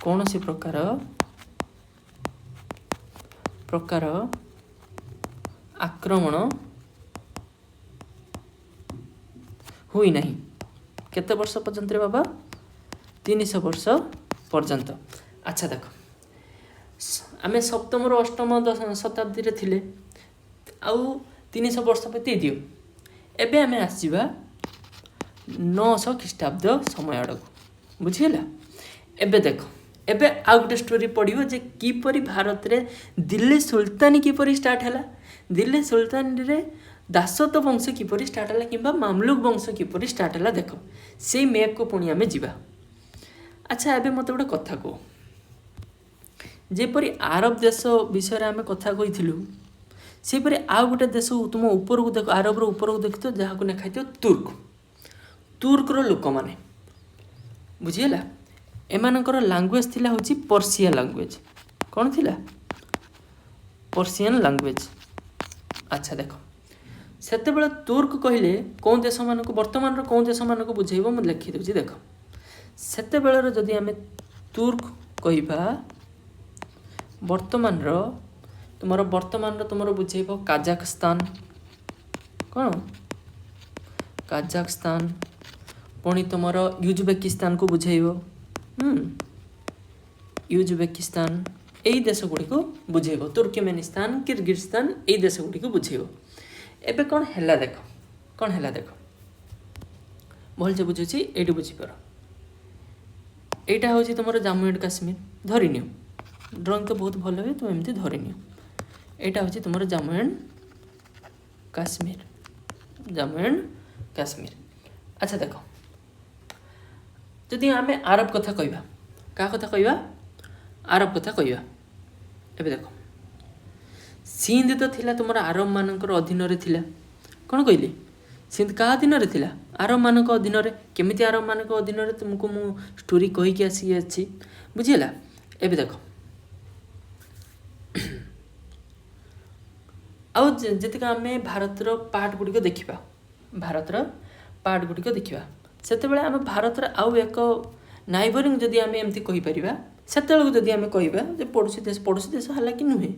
कौन प्रकार आक्रमण हुई नहीं, केते वर्ष पर्यंत रे बाबा 300 वर्ष पर्यंत। अच्छा देख आम सप्तम रु अष्टम शताब्दी रे थिले आउ 300 वर्ष बीती दियो एबे आम आसवा 900 ख्रीष्टाब्द समय आड़क बुझीगला। एबे देख एबे आउ गोटे स्टोरी पढ़ियो जे किपरि भारत रे दिल्ली सुल्तानी किपरि स्टार्ट हैला, दिल्ली सुल्तानी रे दासत्व वंश किपरि स्टार्ट हैला किंबा मामलुक वंश किपरि स्टार्ट हैला देख से मैप को पुणी आमे जिबा। अच्छा एबे मते गोटे कथा को जेपरि आरब देश विषय रे आमे कथा कहिथिलु सेपरि आउ गोटे देश तुम ऊपर को देख आरब रो ऊपर को देख तो जहाँ को लिखा तुर्क, तुर्क रो लोक माने बुझीगला एमानकर लैंग्वेज थिला होची पर्सियन लैंग्वेज। कौन थिला? Persian language. अच्छा देखो सेते बेले तुर्क कहले कौन देश मानक वर्तमान रो कौन देश मानक बुझेइबो म लिखि दउची देख सेते बेले जदि आमे तुर्क कहिबा वर्तमान रो तुमरो बुझेइबो काजाखस्तान कौन काजाखस्तान पुणी तुमरो युजबेकिस्तान को बुझेइबो युजबेकिस्तान यही देश गुड़ी को बुझेइबो तुर्कमेनिस्तान किर्गिस्तान यही देश गुड़ी को बुझेइबो। एबे कौन हैला देख कौन हैला देख भल से बुझुची एटी बुझीपार एटा होची तुमरो जम्मू एंड काश्मीर धरि नियो ड्राइंग तो बहुत भल है तुम एमती धरि नियो एटा होची तुमरो जम्मू एंड काश्मीर जम्मू एंड काश्मीर। अच्छा देखो जदि आमे आरब कथा कहबा का कथा कहबा आरब कथा कहबा एबे देखो सिंध तो थिला तुमर आरब मानकर अधीन रे थिला कौन कहली सिंध का अधीन रे थिला आरब मानक अधीन रे केमिति आरब मानक अधीन रे तुमको मु स्टोरी कहि के आसी अछि बुझिला। एबे देखो आउ जतिका आमे भारत रो पार्ट गुडी को देखिबा भारत रो पार्ट गुडी को देखिबा सेते बेले आमे भारत रो आउ एक नाइबरिंग जदि आमे एमती कहि परिबा सेते बेले जदि आमे कहिबा जे पड़ोसी देश हला कि नुहे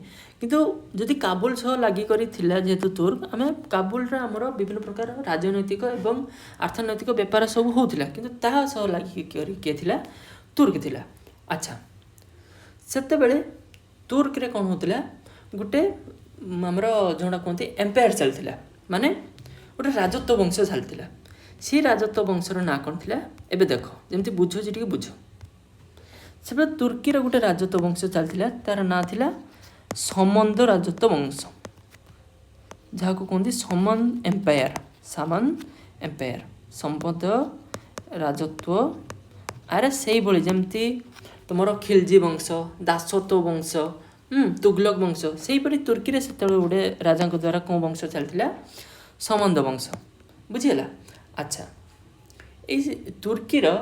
किंतु जदि काबुल सह लागि करी थिला जेतु तुर्क आमे काबुल रे हमरो विभिन्न प्रकार राजनैतिक एवं अर्थनैतिक व्यापार सब होउथिला किंतु ता सह लागि करी के थिला तुर्क थिला। अच्छा सेते बेले तुर्क रे कोन होतिला गुटे हमरो जोडा कोनते एम्पायर चलथिला माने गोटे राजत्व वंश चलथिला सी राजत्व वंशर ना कौन थिला एबे देखो जेमती बुझो जी बुझ से तुर्की रो गोटे राजत्व वंश चलथिला तार ना थिला समंद राजत्व वंश जहाँ को कहते समन एम्पायर संपद राजत्व अरे से भाई जमती तुमर खिलजी वंश दासत्व वंश तुगलक वंश से तुर्की रे से गोटे राजा द्वारा कौन वंश चलता समंद वंश बुझीगला। अच्छा ये तुर्की रो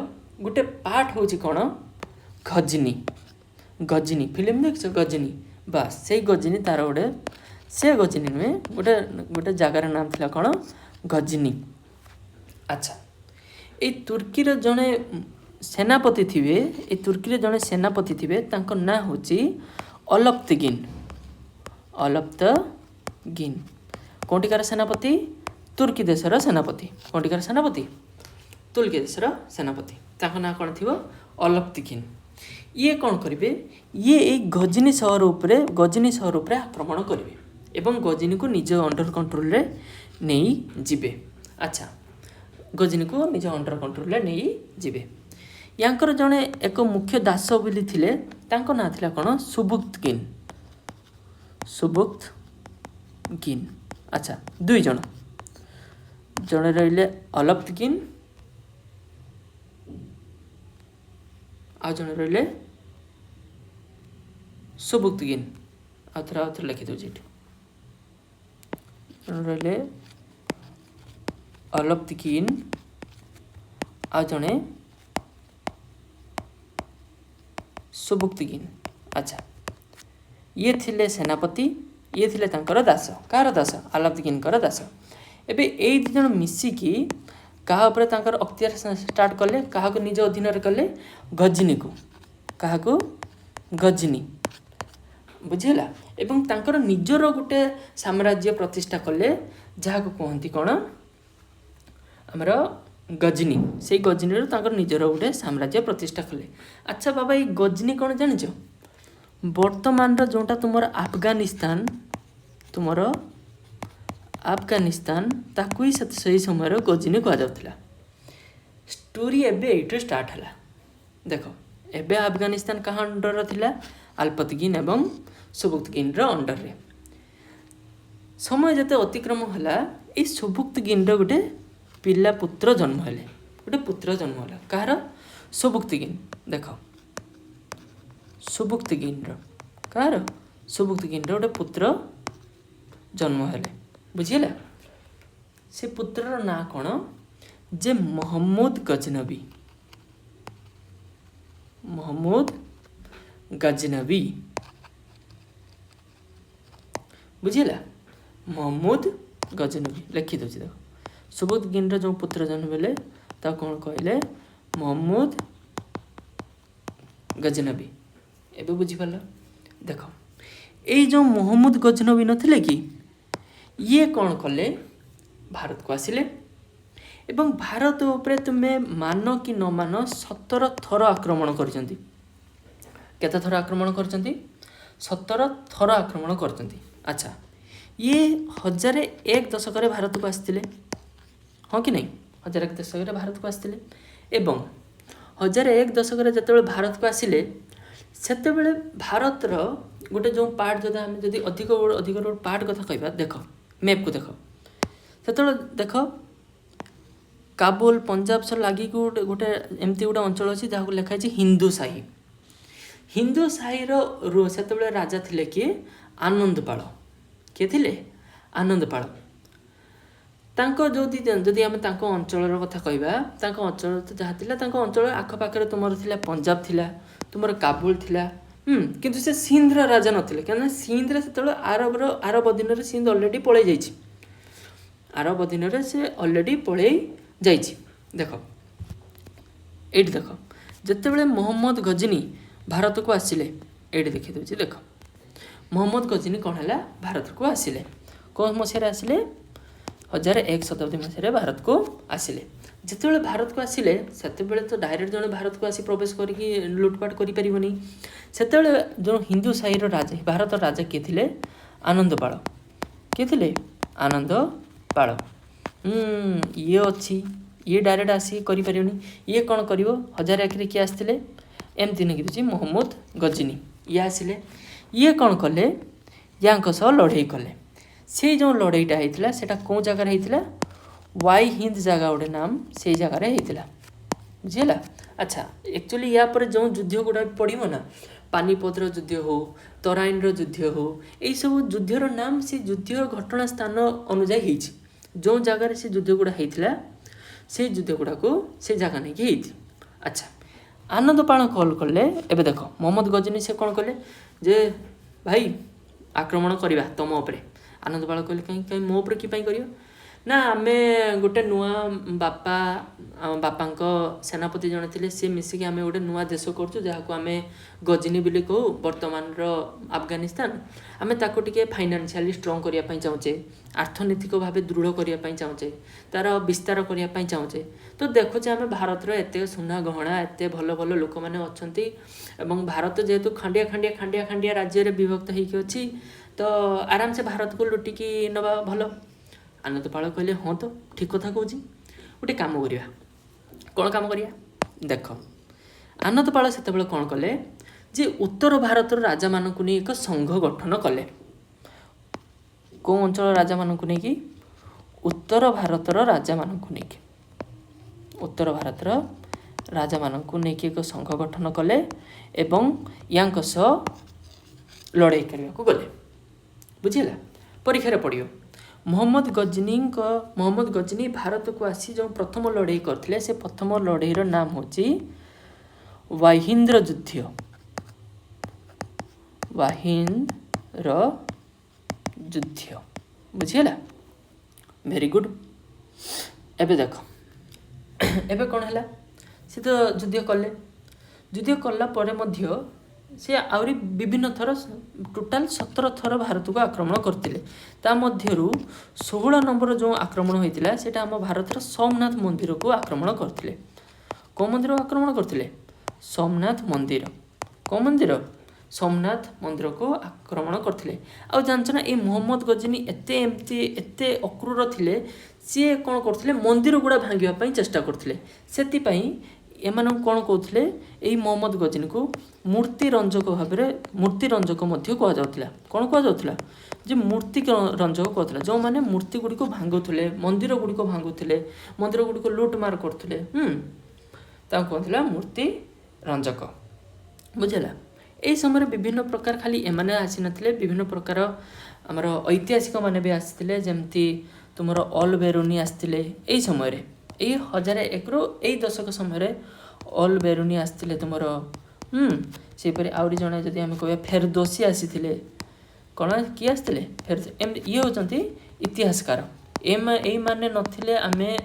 गोटे पार्ट होची कौन गजनी फिल्म देख गजनी बास से गजनी तार गोटे से गजनी नुहे गोटे गोटे जगार नाम थिला कौन गजनी। अच्छा ये तुर्की रो जने सेनापति थिबे ये तुर्की रे जने सेनापति थिबे तांको ना होची अलप्तगिन कोटिकार सेनापति तुर्की देशर सेनापति कोटिकार सेनापति तुर्की देशर सेनापति ताको ना कौन थी अलप्तगिन। ये कौन करेंगे ये एक गजनी सहर उपरे आक्रमण करेंगे एवं गजनी को निज अंडर कंट्रोल रे नहीं जिबे। अच्छा गजनी को निज अंडर कंट्रोल रे नहीं जिबे यांकर जने एक मुख्य दास बोली थिले तांको ना थिला कौन सुबुक्तगिन। अच्छा दुई जन जड़े रहिले अलप्तगिन आ जड़े रहिले सुबुक्तगिन आउथरे लिखि दउछि जड़े रहिले अलप्तगिन आ जड़े सुबुक्तगिन। अच्छा ये थिले सेनापति ये थिले तांकर दास कार दास अलप्तगिन कर दास एबे एई दी जण मिसिकी कहा उपरे तांकर अख्तियार स्टार्ट कले कहा को निज अधीन रे कले गजनी को कहा को गजनी बुझेला एवं तांकर निजर गोटे साम्राज्य प्रतिष्ठा कले जहाँ को कहती कौन आमर गजनी से गजनी निजर गोटे साम्राज्य प्रतिष्ठा कले। अच्छा बाबा ये गजनी कौन जानिଛ वर्तमान जोटा तुमर अफगानिस्तान तुमर अफगानिस्तान ताकू ही सही समय गजनी कहुला। स्टोरी एबे एट्रे स्टार्ट है। देख एबे अफगानिस्तान क्या अंडर थिला अल्पतगिन एवं सुबुक्तगिन अंडर रे। समय जते अतिक्रम होला ये सुबुक्तगिन गोटे पिला पुत्र जन्म हेले गोटे पुत्र जन्म होला कहार सुबुक्तगिन। देख सुबुक्तगिन कहार सुबुक्तगिन गोटे पुत्र जन्म हेले बुझीला। से पुत्रर ना कौन जे महमूद गजनबी। महमूद गजनबी बुझीला। महमूद गजनबी लिखि दूसरी देख सुबुक्तगिन जो पुत्र जन्म हेले ता कौन कहले महमूद गजनबी। एबे बुझीपाल। देख ये जो महमूद गजनबी नथिले कि ये कौन कले भारत को आसिले एवं भारत उपरे तुम्हें मान कि न मान 17 थर आक्रमण करचंती। केते थर आक्रमण करचंती 17 थर आक्रमण करचंती। अच्छा ये 1001 दशक भारत को आसते हाँ कि नहीं 1001 दशक भारत को आसते एवं 1001 दशक जो भारत को आसिले सेते भारतर गोटे जो पार्ट जो आम जदि अधिक अधिक पार्ट कथा कहबा देख मैप को देख से देख काबुल पंजाब सब लगी गोटे एमती गोटे अंचल अच्छी जहाँ लिखाई हिंदू साही। हिंदू साही से राजा थिले किए आनंदपाल। किए थिले आनंदपाल। तांको जदि आम अंचल कथा कहबा अंचल तो जहाँ थिला अंचल आखपाखे तुमर थिला पंजाब थिला तुमर काबुल थिला किंतु से सिंध्र राजा नथिले क्या सिंध्र से आरब अधीन सिंध अलरेडी पलि जाइछि। आरब अधीन से अलरेडी पलि जाइछि। देख ये देख जितेबाला मोहम्मद गजनी भारत को आसिले ये देखी दूसरी देख मोहम्मद गजनी कौन है भारत को आसिले कौन मसीह आसिले 1001 शताब्दी मसीह भारत को आसिले। जितेबाला भारत को आसिले से तो डायरेक्ट जन भारत को आसी प्रवेश करके लुटपाट करें से जो हिंदू साही राजा भारत राजा किए थे आनंदपाल। किए थे आनंदपाल। ये अच्छी ये डायरेक्ट आसी करें ये कौन कर 1001 किए आसते एमती नहीं कि मोहम्मद गजनी ये आसिले ये कौन कले या लड़ाई कले। से जो लड़ाईटा होता है कौ जगार होता वाई हिंद जगह गोटे नाम से जगार होता बुझीला। अच्छा एक्चुअली या पर जो युद्ध गुड़ा पड़ो ना पानीपत युद्ध हो तराइन युद्ध हो यही सब युद्धर नाम से युद्ध घटना स्थान अनुजाई जो जगार से युद्ध गुड़ा होता से युद्ध गुड़ा को से जगह नहीं कि। अच्छा आनंदपाल कॉल कले एबे देख मोहम्मद गजनी से कौन कले जे भाई आक्रमण करवा तुम उपरे। आनंदपाल कहले कहीं मो उपर कि कर ना आम गोटे नुआ बापा बापा सेनापति जड़े थे सी मिसिक आम गोटे नुआ देश करूँ जहाँ आम गजनी बोली कहू वर्तमान अफगानिस्तान आम ताको टिके फाइनान्शियली स्ट्रंग करने चाहूचे अर्थनैतिक भाव दृढ़ करने चाहूचे तार विस्तार करने चाहूचे। तो देखुचे आम भारतर एत सुना गहना एत भल भल लोक मैंने अच्छा भारत जेहेतु खंडिया खंडिया खंडिया खंडिया राज्य विभक्त होती तो आराम से भारत को लुटिकी नवा भल। आनंदपाल कहले हाँ तो ठीक कथा कहूँ गोटे काम करिया कौन काम करिया देख आनंदपाल से कौन कले जे उत्तर भारत राजा मानक नहीं एक संघ गठन कले। कौ अंचल राजा मानक नहीं कि उत्तर भारतर राजा मानक नहीं कि उत्तर भारतर राजा मानक नहीं कि एक संघ गठन कले एवं या लड़ाई करने को गले बुझीला। परीक्षा पड़ो मोहम्मद गजनी भारत को आसी जो प्रथम लड़ाई करते से प्रथम लड़ाईर नाम होची वाहिंद्र युद्ध। वाहिंद्र युद्ध बुझीला वेरी गुड। एबे देख एबे कौन है सी तो युद्ध कले युद्ध कला परे मध्य से आहरी विभिन्न थर टोटाल 17 थर भारत को आक्रमण करते ता मध्यरु 16 नंबर जो आक्रमण होता है आम भारतर सोमनाथ मंदिर को आक्रमण करते। कौ मंदिर आक्रमण करते? सोमनाथ मंदिर। कौ मंदिर? सोमनाथ मंदिर को आक्रमण करते। आ जानच ना ये मोहम्मद गजनी एते एमती एते अक्रूर थिले, सी कौन करते मंदिर गुड़ा भांगापी चेष्टा करते। से एमान कौन कहते यही मोहम्मद गजनी को मूर्ति रंजक भाव में मूर्ति रंजक कहुला। कौन कहुला? जे मूर्ति रंजक कहला जो मैंने मूर्ति गुड़ी को भांगुले, मंदिर गुड़ी को भांगुले, मंदिर गुड़ी को लुटमार करते कहला मूर्ति रंजक। बुझेगा? यही समय विभिन्न प्रकार खाली एमाने आसी नथिले, विभिन्न प्रकार आमर ऐतिहासिक माने भी आसीथिले, जेमती तुमर ऑल बेरुनी आसीथिले एही समय यही 1001 यही दशक समय ऑल बेरुनी आसीथिले तुमर सेपरि आउरी जणे जदि आमे कहबा फेरदोसी आसीथिले। कौन किए आसते ये होती इतिहासकार यही माने नथिले आमे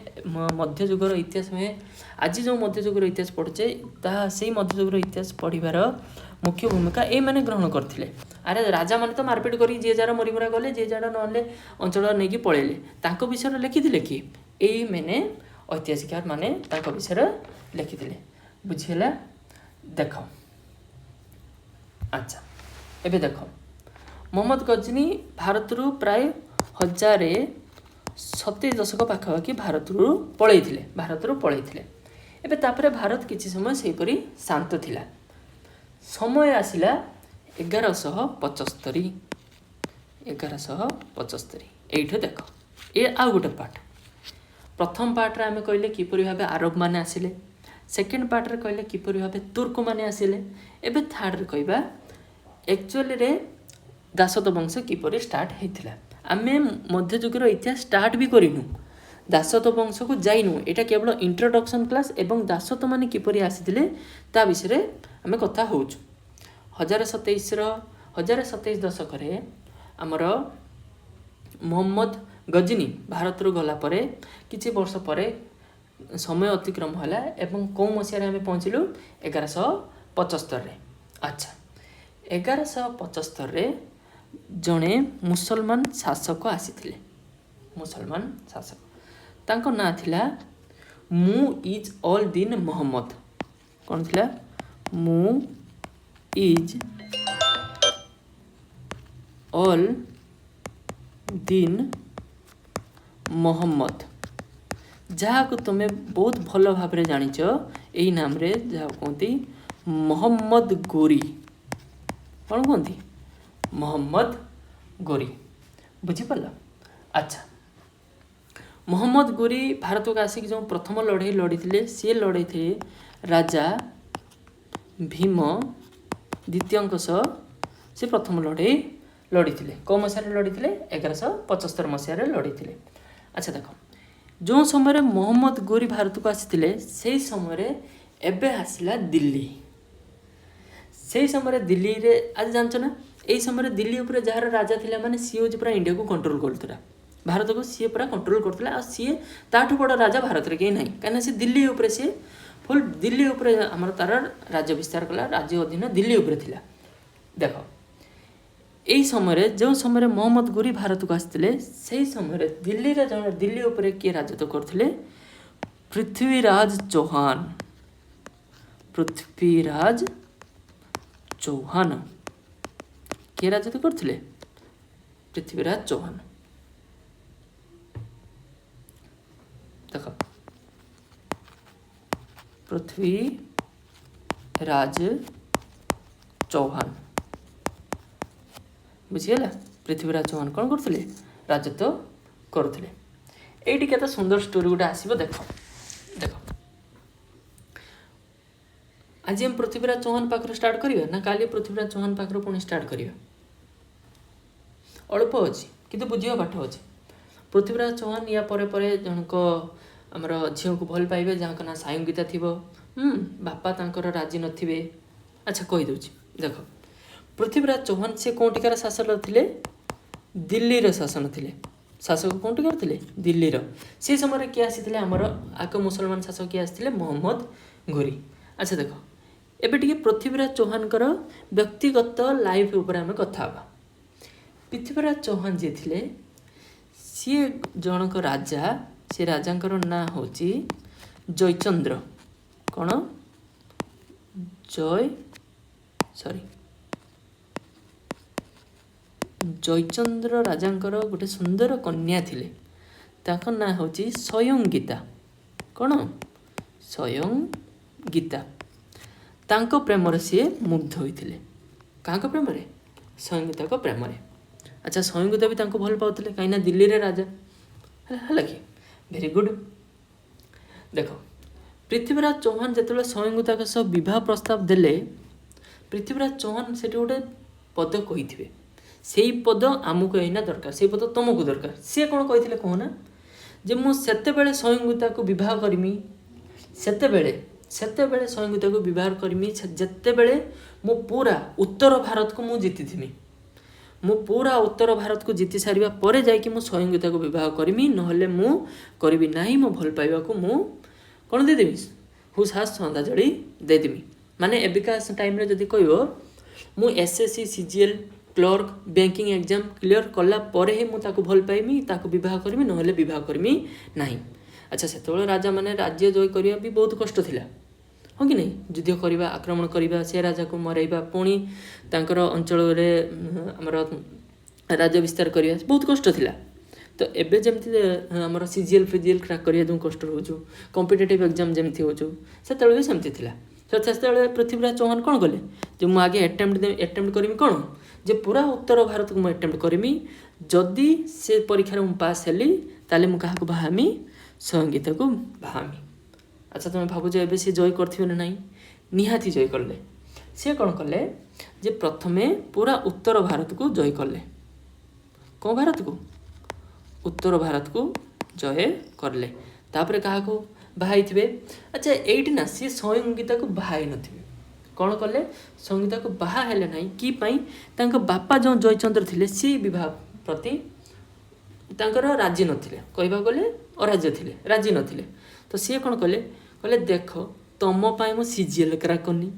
मध्ययुगर इतिहास में आज जो मध्ययुगर इतिहास पढ़ुचे से मध्ययुगर इतिहास पढ़ार मुख्य भूमिका ये मैंने ग्रहण करते। अरे राजा मैंने तो मारपिट कर जी जार मरीमुरा गले, जी जार ना अंचल नहीं पलैले, विषय लिखिले कि यही मैंने ऐतिहासिकार माने विषय लिखिले। बुझीगला? देख अच्छा एबे देख मोहम्मद गजनी भारत प्राय 1027 दशक पाखापाखि भारत पलैते। एबे तापरे भारत किसी समय सेपरी शांत थिला। समय आसिला 1175। एइठ देख ये आउ गोटे पार्ट। प्रथम पार्ट आम कहले किपरि भाबे आरब माने आसिले, सेकेंड पार्ट रे कहले किपरि भाबे तुर्क माने आसिले, एबे थर्ड रे कहबा एक्चुअली रे दासत वंश किपरि स्टार्ट होता। आमे मध्ययुगर इतिहास स्टार्ट भी करूँ, दासत वंश को जाइनु, यहाँ केवल इंट्रोडक्शन क्लास एवं दासत माने किपरि आसीथिले ता विषय आमे कथा होउछु। 1027 दशक रे आमर मोहम्मद गजनी भारत रू गला परे किछि वर्ष परे समय अतिक्रम होला एवं कौ मसीह आमे पहुँचलु 1175 रे। अच्छा 1175 रे जड़े मुसलमान शासक आसीथिले। मुसलमान शासक तांको ना थिला मुइज ऑल दिन मोहम्मद। कौन थिला? मुइज ऑल दिन मोहम्मद, जहाँ को तुम्हें बहुत भल भाव में जानिच यही नाम रे जहाँ कहती मोहम्मद गोरी। कौन कहती? मोहम्मद गोरी। बुझीपार? अच्छा मोहम्मद गोरी भारत को आसिक जो प्रथम लड़ाई लड़ी थे सी लड़ाई थे राजा भीम द्वितीय से प्रथम लड़ाई लड़ी थे। कौ मसीह लड़ी थे? 1175 मसीह लड़ी थे। अच्छा देख जो समय मोहम्मद गोरी भारत को आसी से समय एबे आसला दिल्ली। से समय दिल्ली रे आज जानच ना यही समय दिल्ली उपर जार राजा थिला माने सी हूँ पूरा इंडिया को कंट्रोल करता, भारत को सी पूरा कंट्रोल करता। आ सी ताठू बड़ राजा भारत रे कहीं नहीं, कहीं सी दिल्ली उपर सी फुल दिल्ली उपर आमर तार राज्य विस्तार कला, राज्य अधीन दिल्ली उपर थिला। देख यही समय जो समय मोहम्मद गोरी भारत को आसते से समय दिल्ली रे जन दिल्ली उपर किए राजत्व करते? पृथ्वीराज चौहान। पृथ्वीराज चौहान किए राजत्व करते? पृथ्वीराज चौहान। देख पृथ्वीराज चौहान। बुझीगला? पृथ्वीराज चौहान कौन करते? राजत्व करते। ये केते सुंदर स्टोरी गोटे आसो। देख देख आज हम पृथ्वीराज चौहान पाखर स्टार्ट करिया ना काली पृथ्वीराज चौहान पाखर पुणी स्टार्ट करिया? अल्प अच्छी किंतु बुझिया पाठ अच्छी। पृथ्वीराज चौहान या परे परे जनक आमर झील को भल पाइबे जहाँ ना सायंगीता थी, बापा तांकर राजी नथिबे। अच्छा कहीदे देख पृथ्वीराज चौहान से कौटिकार शासक थे? दिल्ली रो शासन थे। शासक कौटिकार थे? दिल्ली रो। से समय किए आसी आमर आक मुसलमान शासक किए आसी? मोहम्मद गोरी। अच्छा देख एबे टिके पृथ्वीराज चौहानकर व्यक्तिगत लाइफ ऊपर आम कथा हवा। पृथ्वीराज चौहान जी थे सी जनक राजा, से राजांकर ना होची जयचंद्र। कौन? जयचंद्र राजांकर गोटे सुंदर कन्या थिले, ताकर ना होची स्वयं गीता। कौन? स्वयं गीता। तांको प्रेम सी मुग्ध होइथिले। कांको प्रेम? स्वयं गीता को प्रेम। अच्छा, स्वयं गीता भी तांको भल पाउथिले कहीं दिल्ली रे राजा है कि वेरी गुड। देख, पृथ्वीराज चौहान जो स्वयं गीता सह विवाह प्रस्ताव देले, पृथ्वीराज चौहान से गोटे पद कही, से पद आमको एना दरकार, से पद तुमको दरकार। सी कौन कही कहना जे मुझे स्वयं गीता को विवाह करमी, सेतेबेले स्वयं गीता को विवाह करमी जितेबले मु पूरा उत्तर भारत को मुझे जीति थी, मु पूरा उत्तर भारत को जीति सारिबा परे जाइकि मु स्वयं गीता को विवाह करमी, नहले मु करबी नाही। मो भल पाइबा को मु कौन देदेवी? हुसहास श्रद्धांजलि देदेवी। माने एबिका टाइम रे जदि कहबो मु SSC CGL clerk banking exam clear कला परे ही मुझे भल पाइमी, ताको विवाह करमी, नहले विवाह करमी नाही। अच्छा, से राजा माने राज्य जय करबा भी बहुत कष्ट थिला, हाँ कि नहीं? युद्ध करवा, आक्रमण करवा, से राजा को मरैबा, पुणी तांकर अंचल रे हमर राज्य विस्तार करवा बहुत कष्ट थिला। तो एबे जमती हमर सीजीएल फिजिएल क्रैक करिया जो कष्ट होचु, कॉम्पिटिटिव एग्जाम जमती होचु, सेतले भी सेमती थिला। तो सेतले पृथ्वीराज चौहान कौन कले जो मु आगे अटेम्प्ट करमी, कौन जे पूरा उत्तर भारत को मु अटेम्प्ट करमी, जदि से परीक्षा मु पास हेली ताले मु काहा को बाहामी? स्वयं गीता को बाहामी। अच्छा, तुम भावुच ए सी जय करथिबे ना नहीं? निहाती जय करले। सी कौन कले जे प्रथमे पूरा उत्तर भारत को जय करले। कौन भारत को? उत्तर भारत को जय करले। तापर क्या बाहाई थे? अच्छा, एटी ना सी स्वयं गीता को बाहाई नथिबे। कौन कले? स्वयं गीता को बाहा हेले नहीं कि पाई तांको बापा जो जयचंद्र थिले सी विवाह प्रति तांकर राजी नथिले, कहबा गले अराज्य थिले, राजी नथिले। तो सी कौन कले? कहले देख, तुम पाई मु सीजीएल क्रैक करनी,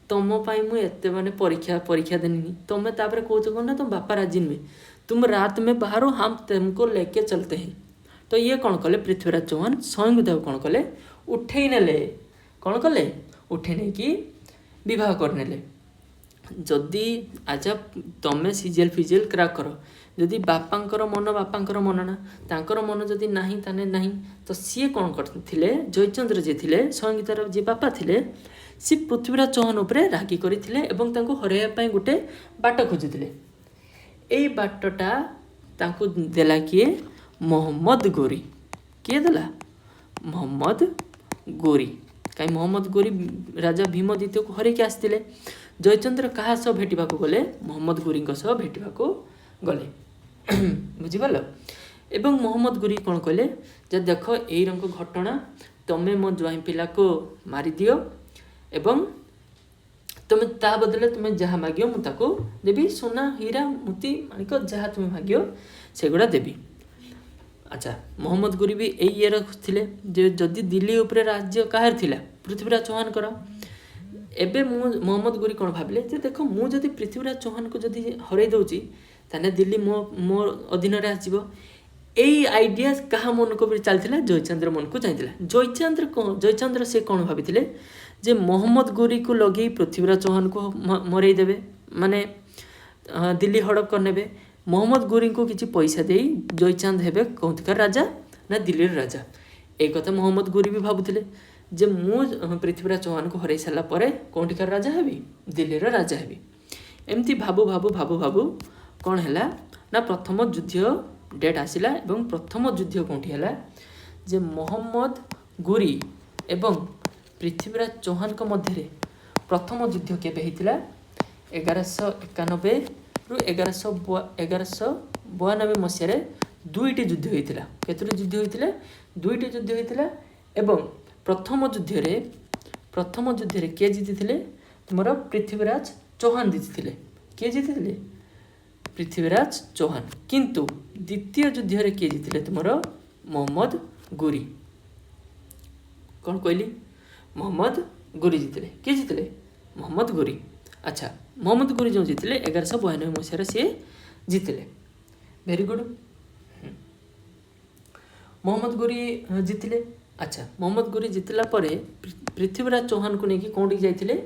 तुम पाई मु एते माने परीक्षा देनी, तुम तापर कहते कौन ना तुम बापा राजी नुहे, तुम रात में बाहरो, हम तुमको लेके चलते हैं। तो ये कौन कले? पृथ्वीराज चौहान स्वयं गीता कौन कले? उठे नेले। कौन कले? उठे नहीं कि विवाह करनेले। जदि आज तुम सीजीएल फिजिएल क्रैक कर, जदि बापांकर मन ना, तांकर मन जदि नाही ताने नाही, तो सी कौन करथिले? जयचंद्र जे थिले स्वयं गीतार जे बापा थिले, सी पृथ्वीराज चौहान उपरे रागी करथिले एवं तांको हरेया पई गोटे बाट खोजुथिले। एई बाटटा तांको देला किए? मोहम्मद गोरी। किए देला? मोहम्मद गोरी। कहीं मोहम्मद गोरी राजा भीम द्वितीय को हरेक आसते, जयचंद्र क्या सह भेटा गले? मोहम्मद गोरी सह भेटा गले। बुझिपाल? एवं मोहम्मद गोरी कौन कहले जे देख यही रंग घटना, तुम्हें मो ज्वाई पिला को मारी दियो एवं तुम्हें ता बदले तुम्हें जहाँ मागियो मु ताको देवी, सोना हीरा मोती माणिक जहाँ तुम्हें मागियो सेगुड़ा देवी। अच्छा, मोहम्मद गोरी भी यही ये थे जे जदि दिल्ली उपरे राज्य काहार थिला? पृथ्वीराज चौहान कर। एबे मोहम्मद गोरी कौन भाविले जे देख मु जदि पृथ्वीराज चौहान को जदि हरई दउची ताने दिल्ली मो अधीन रे आसीबो। यही आइडिया क्या मन को चलता? जयचंद्र मन को चाहिए। जयचंद्र से कौन भाई जे मोहम्मद गोरी को लगे पृथ्वीराज चौहान को मरई देवे, माने दिल्ली हड़प करने। मोहम्मद गोरी को किसी पैसा दे जयचंद हेबे कौंथिकार राजा ना दिल्ली राजा। एक कथा मोहम्मद गोरी भी भावुले जे मु पृथ्वीराज चौहान को हरई सारा पर कौंथिकार राजा हेबी, दिल्ली राजा हेबी। एमती भाबु भाबु भाबु भाबु कौन है ना प्रथम युद्ध डेट आसला। एवं प्रथम युद्ध कौटी है जे मोहम्मद गोरी एवं पृथ्वीराज चौहान को मध्य प्रथम युद्ध केबे होता? 1191 रु 1192 मसीह दुईटी युद्ध होता। केतोटी युद्ध होता? दुईटी युद्ध होता। एवं प्रथम युद्ध रे किए जीति? तुमर पृथ्वीराज चौहान जीति। किए जीति? पृथ्वीराज चौहान। किंतु द्वितीय युद्ध रे किए जीति? तुमर मोहम्मद गोरी। कौन कहली? मोहम्मद गोरी जीतिले। किए जीतिले? मोहम्मद गोरी। अच्छा, मोहम्मद गोरी जो जीतिले 1192 मसीह सी जीतिले। Very good. मोहम्मद गोरी जीतिले। अच्छा, मोहम्मद गोरी जीतला परे पृथ्वीराज चौहान को लेकिन कौटी जाइए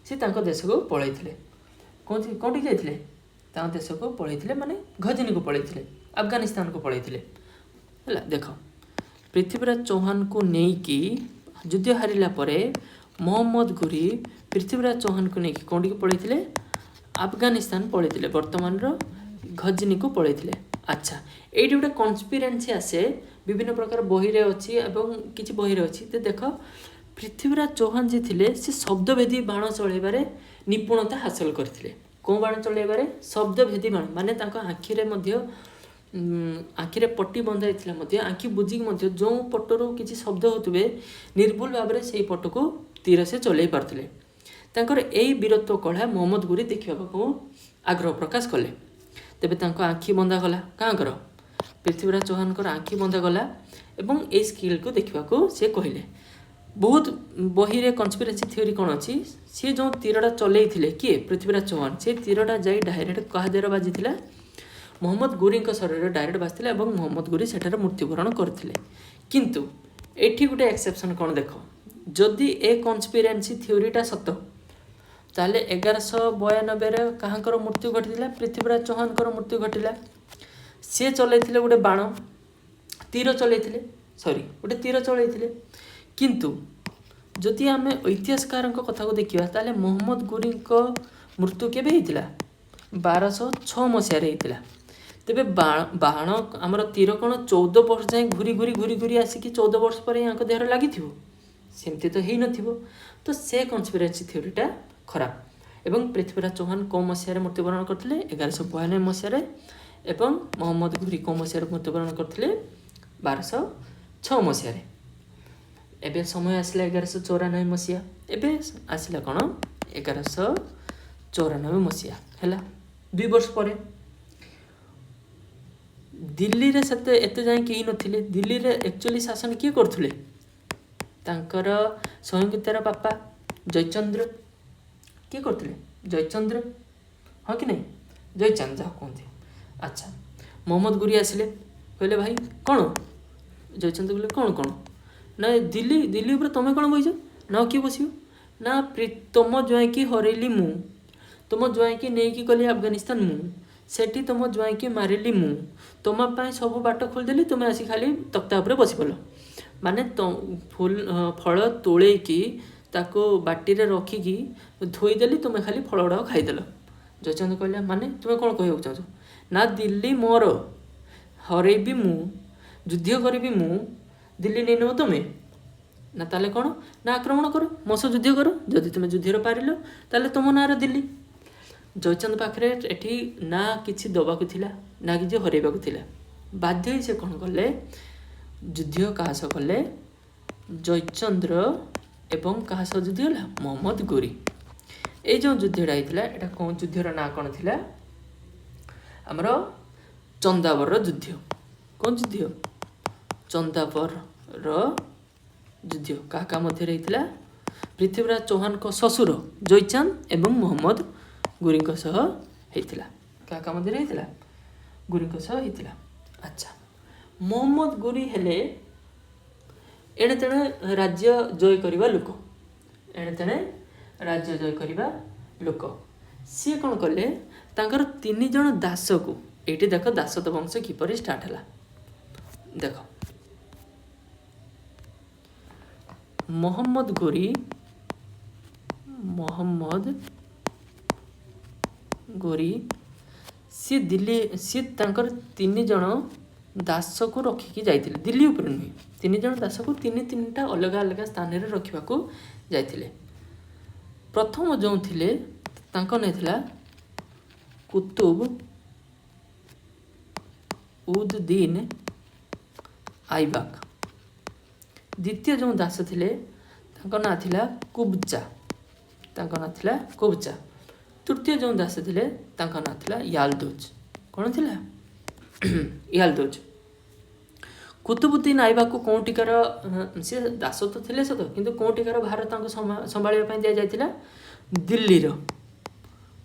सी देश को पलैते कौटी जाइए देश को पलैते माने गजनी को पलैते अफगानिस्तान को पलैते है। देख पृथ्वीराज चौहान को लेकिन युद्ध हारिला परे मोहम्मद गोरी पृथ्वीराज चौहान को लेकिन कौटी पलैते अफगानिस्तान पलैते बर्तमान गजनी को पलैते। अच्छा, ये गोटे कन्स्पिरेन्सी आसे विभिन्न प्रकार बही रे अच्छी एवं किसी बही रे अच्छी। तो देख पृथ्वीराज चौहान जी थे सी शब्दभेदी बाण चलैबारे निपुणता हासिल करते। कौन बाण चलैबारे? शब्दभेदी बाण माने आखिरे आखिरे पट्टी बंधाई आखि बुझिकी जो पटरू किसी शब्द होते निर्भुल भाव में से पट को तीर से चलै पार्थिले। तांकर यही वीरत्व कला मोहम्मद गोरी देखा आग्रह प्रकाश कले। तेबे तांको आखि बंधा गला काँकर पृथ्वीराज चौहान आखि बंधा गला एवं ए स्किल को देखा से कहले। बहुत बही रे कन्स्पिरेसी थ्योरी कौन अच्छी सी जो तीरटा चलई किए पृथ्वीराज चौहान से तीरटा जाई डायरेक्ट क्या देर बाजी मोहम्मद गोरी शरीर डायरेक्ट बाजी और मोहम्मद गोरी सेठार मृत्युवरण करते। किंतु एठी गोटे एक्सेप्शन कौन देख जदि ए कन्स्पिरेसी थ्योरीटा सत ताले 1192 कहाँकर मृत्यु घटी पृथ्वीराज चौहान मृत्यु घटला। सी चलते गोटे बाण तीर चलते सॉरी गोटे तीर चलते। किंतु जदि आम ऐतिहासिकार कथा को देखा ताले मोहम्मद गोरी मृत्यु केबे होता 1206 मसीह होता। तेबे बाण आमर तीर कौन 14 वर्ष जाए घूरी घूरी घूरी घूरी आसिक 14 वर्ष पर यहाँ देहर लगी सेमती तो हो न। तो से कन्स्पिरेसी थ्योरीटा खराब। एवं पृथ्वीराज चौहान कौ मसीह मृत्युवरण करते 1192 मसीह एवं मोहम्मद गोरी कौ मसीह मृत्युवरण करते 1206 मसीह। एबे समय आसला 1194 मसीहा। एबे आसला कौन 1194 मसीहा है 2 वर्ष पर। दिल्ली रे सते एते जाए कहीं नथिले। दिल्ली रे एक्चुअली शासन किए करथुले तांकर संयुक्तार पापा जयचंद्र किए करथुले जयचंद्र हाँ कि नहीं जयचंद जहाँ कहते। अच्छा, मोहम्मद गोरी आसिले कहले भाई कौन जयचंद कहले कौन कौन ना दिल्ली दिल्ली ऊपर तुम कौन बहीच ना किए बस ना तुम ज्वाई हरैली मु तुम ज्वाई नहीं गली अफगानिस्तान सेठी तुम ज्वाई मारिली मु तुम सब बाट खोलीदेली तुम आसी खाली तख्ता उपर बसीपल माने फूल फल तोल ताको बाटी रे रखिकी धोईदेली तुम खाली फल गुड़ा खाईदेल। जयचंद कहला माने तुम कौन कहूँ चाहो ना दिल्ली मोर हरैबी मु युद्ध करी मु दिल्ली नहीं नब तुम्हें ना ताले कौन ना आक्रमण कर मो सह युद्ध कर जदि तुम युद्ध पारिल ताले तुम नार दिल्ली। जयचंद पाखे एठी ना किसी दबाक ना कि हरैबा बाध्य से कौन कले युद्ध क्या सह कले जयचंद्र एवं क्या सह युद्ध है मोहम्मद गोरी। ये जो युद्धटा होता है कौन युद्धर ना कौन थी आमर चंदावर युद्ध। कौन युद्ध चंदावर युद्ध क्या मध्य होता पृथ्वीराज चौहान को ससुर जयचंद एवं मोहम्मद गोरी सह होता क्या मध्य होता गोरी सह होता। अच्छा, मोहम्मद गोरी हेले एणे तेणे राज्य जय करवा लोक एणे तेणे राज्य जय करवा लोक सी कौन कले तांकर 3 जण दास को ये देख दासत वंश किपर स्टार्ट है। देख मोहम्मद गोरी सी दिल्ली सी तांकर 3 जण दास को रखिकी जाइए दिल्ली उपर नुहे 3 जण दास को 3-3टा अलग अलग स्थान में रखा जाइए। प्रथम जो थिले तांको ने थिला कुतुब उद दीन आईबाक। द्वितीय जो दास थिले तांको ना थिला कुब्जा तांको ना थिला कुब्जा। तृतीय जो दास थिले तांको ना थिला यालदोज। कौन थिला यालदोज। कुतुबुद्दीन आईबाक को कौटिकार सी दास तो थिले सत किंतु कौटिकार भार संभाळिबा पई दिया जायतिला दिल्लीर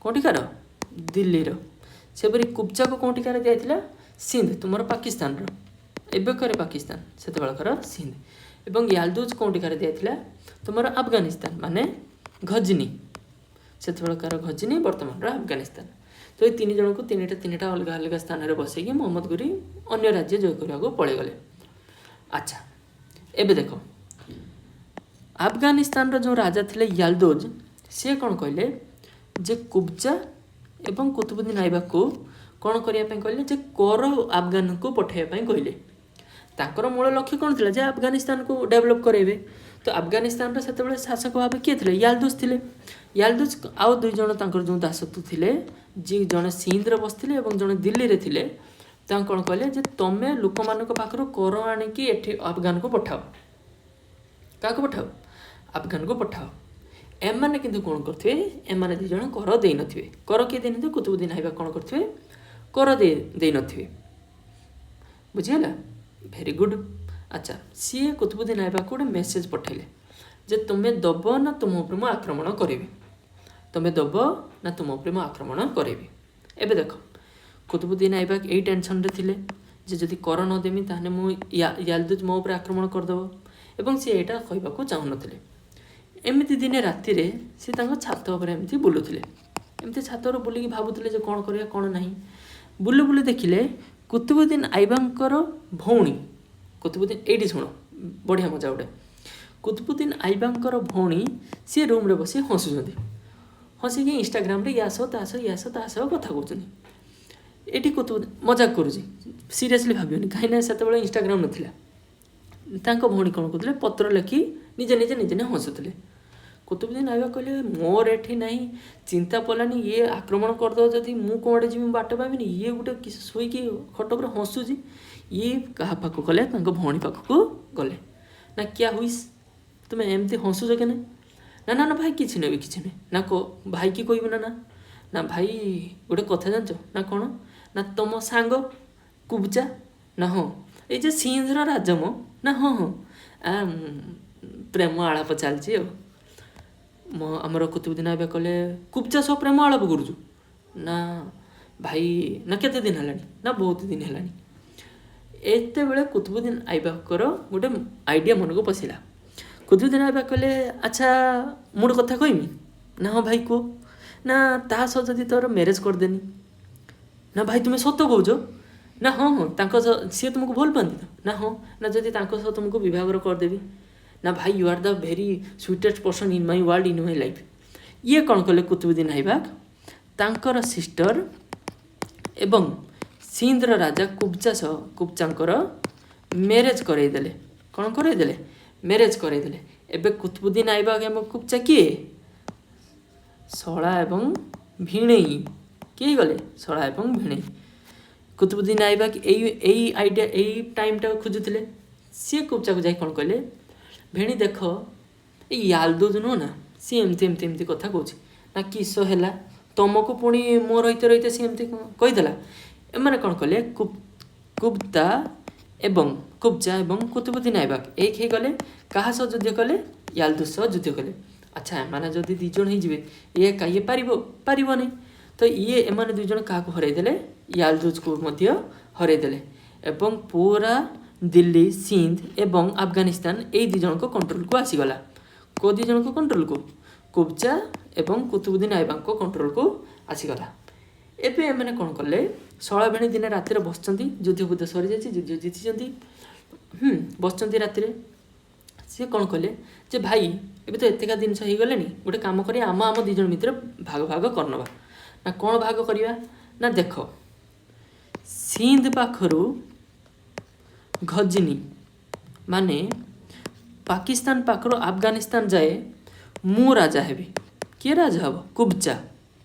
कौटिकार दिल्लीर सेपरी कुब्जा को कौटिकार दिया सिंध तुमर पाकिस्तान एबेकर पाकिस्तान से सिंध एवं याल्दुज कौटिकार दिया तुमर अफगानिस्तान माने घजनी से घजनी बर्तमान अफगानिस्तान। तो ये 3 जन को 3टा अलग अलग स्थान में बसैकी मोहम्मद घोरी अन्य राज्य जय करने पलैगले। अच्छा एबे देख अफगानिस्तान जो राजा थे याल्दोज सी कौन कहले जे कुब्जा एवं कुतुबुद्दीन ऐबक को कौन करने कहले जे कर अफगान को पठाइबा कहले। ताकर मूल लक्ष्य कौन था जे अफगानिस्तान को डेवलप करेबे। तो अफगानिस्तान से शासक भाव किए थे याल्दुज थे। याल्दुज आउ 2 जन तांकर जो दासत्व थे जी जड़े सिंध्र बसते और जड़े दिल्ली रे थे कौन कहले जे तमें लोक मान पाखर कर आणिकी एठी अफगान को पठाओ। क्या पठाओ अफगान को पठाओ। एमाने किंतु कौन करथिबे एमाने 2 जन कर दे नथिबे। कर किए देनथिबे कुतुबुद्दीन ऐबक कौन करथिबे कर दे नथिबे। बुझिगला वेरी गुड। अच्छा सी कुतुबुद्दीन ऐबक गोटे मेसेज पठेले जे तुम्हें दब ना तुम उपर मु आक्रमण करी तुम्हें दब ना तुम उपर आक्रमण करी। एबे देख कुतुबुद्दीन ऐबक यही टेंशन रे थिले जे जदि कर न देमी ताहने मु याल्दुज मो उपर आक्रमण करदेव एवं सी एटा कहबाकू चाहू नथिले। एमती दिने राति रे सी तांको छात उपर एमती बुलुथिले एमती छात उपर बुलिकी भाबुथिले जे कोन करिया कोन नाही। बुलु बुलु देखिले कुतुबुद्दीन ऐबकर भौणी कुतुबुद्दीन एटी शुण बढ़िया मजा गोटे कुतुबुद्दीन ऐबकर भौणी सी रूम रे बसी हसुचंदी हसिकी इंस्टाग्राम रे या सह कथा कहते ये कुतुबुद्दीन मजाक करुँच सीरियसली भावियोनी कहीं से इंस्टाग्राम नाला भौणी कौन कहते पत्र लिखि निजे निजे निजे हसुले। कुतुबुद्दीन ऐबक कहले मोर एठी नहीं चिंता पलानी ये आक्रमण करदे जदि मु कौड़े जी बाट पाइबी ये गोटे शोईकी खट पर हसुची ये क्या पाक गले भौणी पाखक गले ना क्या हुईस तुम्हें एमती हसुच के ना ना ना भाई किसी नहीं किसी नहीं ना कह भाई की कहबी ना ना ना भाई गोटे कथा जान ना कौन ना तुम सांग कुब्जा ना हाँ ये सिंध्र राजा मो ना हाँ हाँ प्रेम आलाप चलती आमर कुतुबुद्दीन ऐबक कहले कुब्जा सह प्रेम आलाप करुचु ना भाई ना केते दिन है ना बहुत दिन है। एत बेले कुतुबुद्दीन ऐबकर गोटे आइडिया मन को पशिला। कुतुबुद्दीन ऐबक कहले अच्छा मुझे कथा कहमी ना हाँ भाई कह ना ता सह जदि तोर मैरेज करदेनी ना भाई तुम्हें सत कौच ना हाँ हाँ सी तुमको भल पाती तो ना हाँ ना जदि तुमको विवाह करदेवी ना भाई you are the very sweetest person in my world in my life. ये कौन कले कुतुबुद्दीन ऐबक तांकर सिस्टर एवं सिंध्र राजा कुब्जांकर मैरेज करईदेले कौन करईदेले मैरेज करईदेले। एबे कुतुबुद्दीन ऐबक एवं कुब्जा किए शला एवं भिणेई किए गले शला एवं भिणेई। कुतुबुद्दीन ऐबक यही आइडिया यही टाइमटा खोजुले सी कुब्जा को जाई कौन कहले भेणी देख याल्दुज नुह ना सी एमती एमती एमती कथा कौच ना किस है तुमको पुणी मो रही रही सी एमती कहीदेला। एमाने कौन कले कुब्जा एवं कुब्जा एवं कुतुबुद्दीन ऐबक एक ही गले क्या सह युद्ध कले याल्दुज सह युद्ध कले। अच्छा एमाने जदि 2 जन हो ये पार नहीं तो ये एमाने 2 जन क्या हरईदेले याल्दुज को हरईदेले एवं पूरा दिल्ली सिंध एवं अफगानिस्तान यही 2 जन को कंट्रोल को आसीगला। को 2 जन को कंट्रोल को कुब्जा एवं कुतुबुद्दीन ऐबक को कंट्रोल को आसीगला। एबे एमाने कौन कले शला भेणी दिन रातिर बसचंती युद्ध बुद्ध सरी जाइए युद्ध जीति बसचंती रातिर सी कौन कले जे भाई एबे तो एतेका जिनस हो गले गोटे काम कर आम 2 जन भितर भाग भाग करनवा ना कौन भाग करवा ना देख सिंध पाखरु घजनी माने पाकिस्तान पाखर अफगानिस्तान जाए मु राजा हेबी किए राजा हम कुब्जा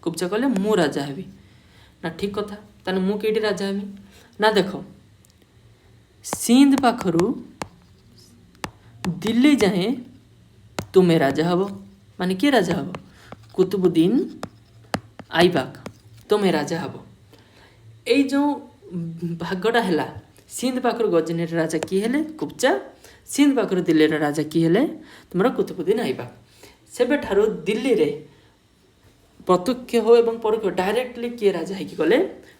कुब्जा कहले मु राजा हेबी ना ठीक कथा ताने मु केटी राजा हेबी ना देख सिंध पाखरु दिल्ली जाए तुम्हें राजा हब माने किए राजा हब कुतुबुद्दीन ऐबक तुम्हें राजा हब। यही जो भागटा है सिंध पाखर गजनी राजा किए हेले कुब्जा सिंध पाखर दिल्ली राजा किए हेले तुम कुतुबुद्दीन ऐबक। सेबे ठारू दिल्ली रे प्रत्यक्ष हो एवं परोक्ष डायरेक्टली किए राजा होगी गले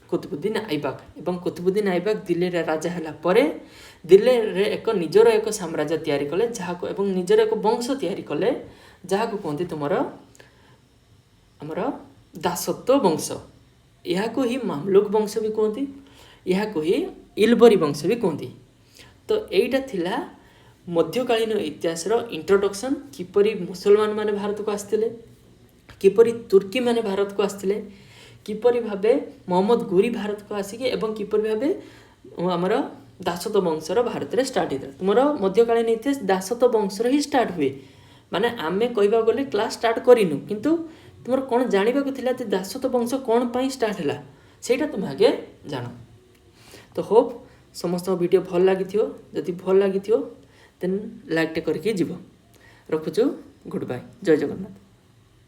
कुतुबुद्दीन ऐबक एवं कुतुबुद्दीन ऐबक दिल्ली रे राजा हला परे दिल्ली रे एक निजर एक साम्राज्य तैयारी कले जहाँ को एवं निजर एक वंश तैयारी कले जहाँ को कहते तुमर आमर दासत्व वंश यह को ही मामलुक वंश भी कहती यह को ही इलबरी वंश भी कहती। तो यहीटा थिला मध्यकालीन इतिहास इंट्रोडक्शन किपरि मुसलमान माने भारत को आसते किपरि तुर्की माने भारत को आसते किपरि भाबे मोहम्मद गोरी भारत को आसिके एवं किपरि भाबे आमर दासत्व वंशर भारत में स्टार्ट होता तुम मध्यकालीन इतिहास दासत्व वंशर ही स्टार्ट हुए माने आमे कहबा गले क्लास स्टार्ट करिनु किंतु तुम कौन जाना को थिला दासत्व वंश कौन पाई स्टार्ट है सेटा तुम आगे जान। तो होप समस्त वीडियो भल लगी जदि भल लगी देन लाइक टे करके जीव रखुचु गुड बाय जय जगन्नाथ।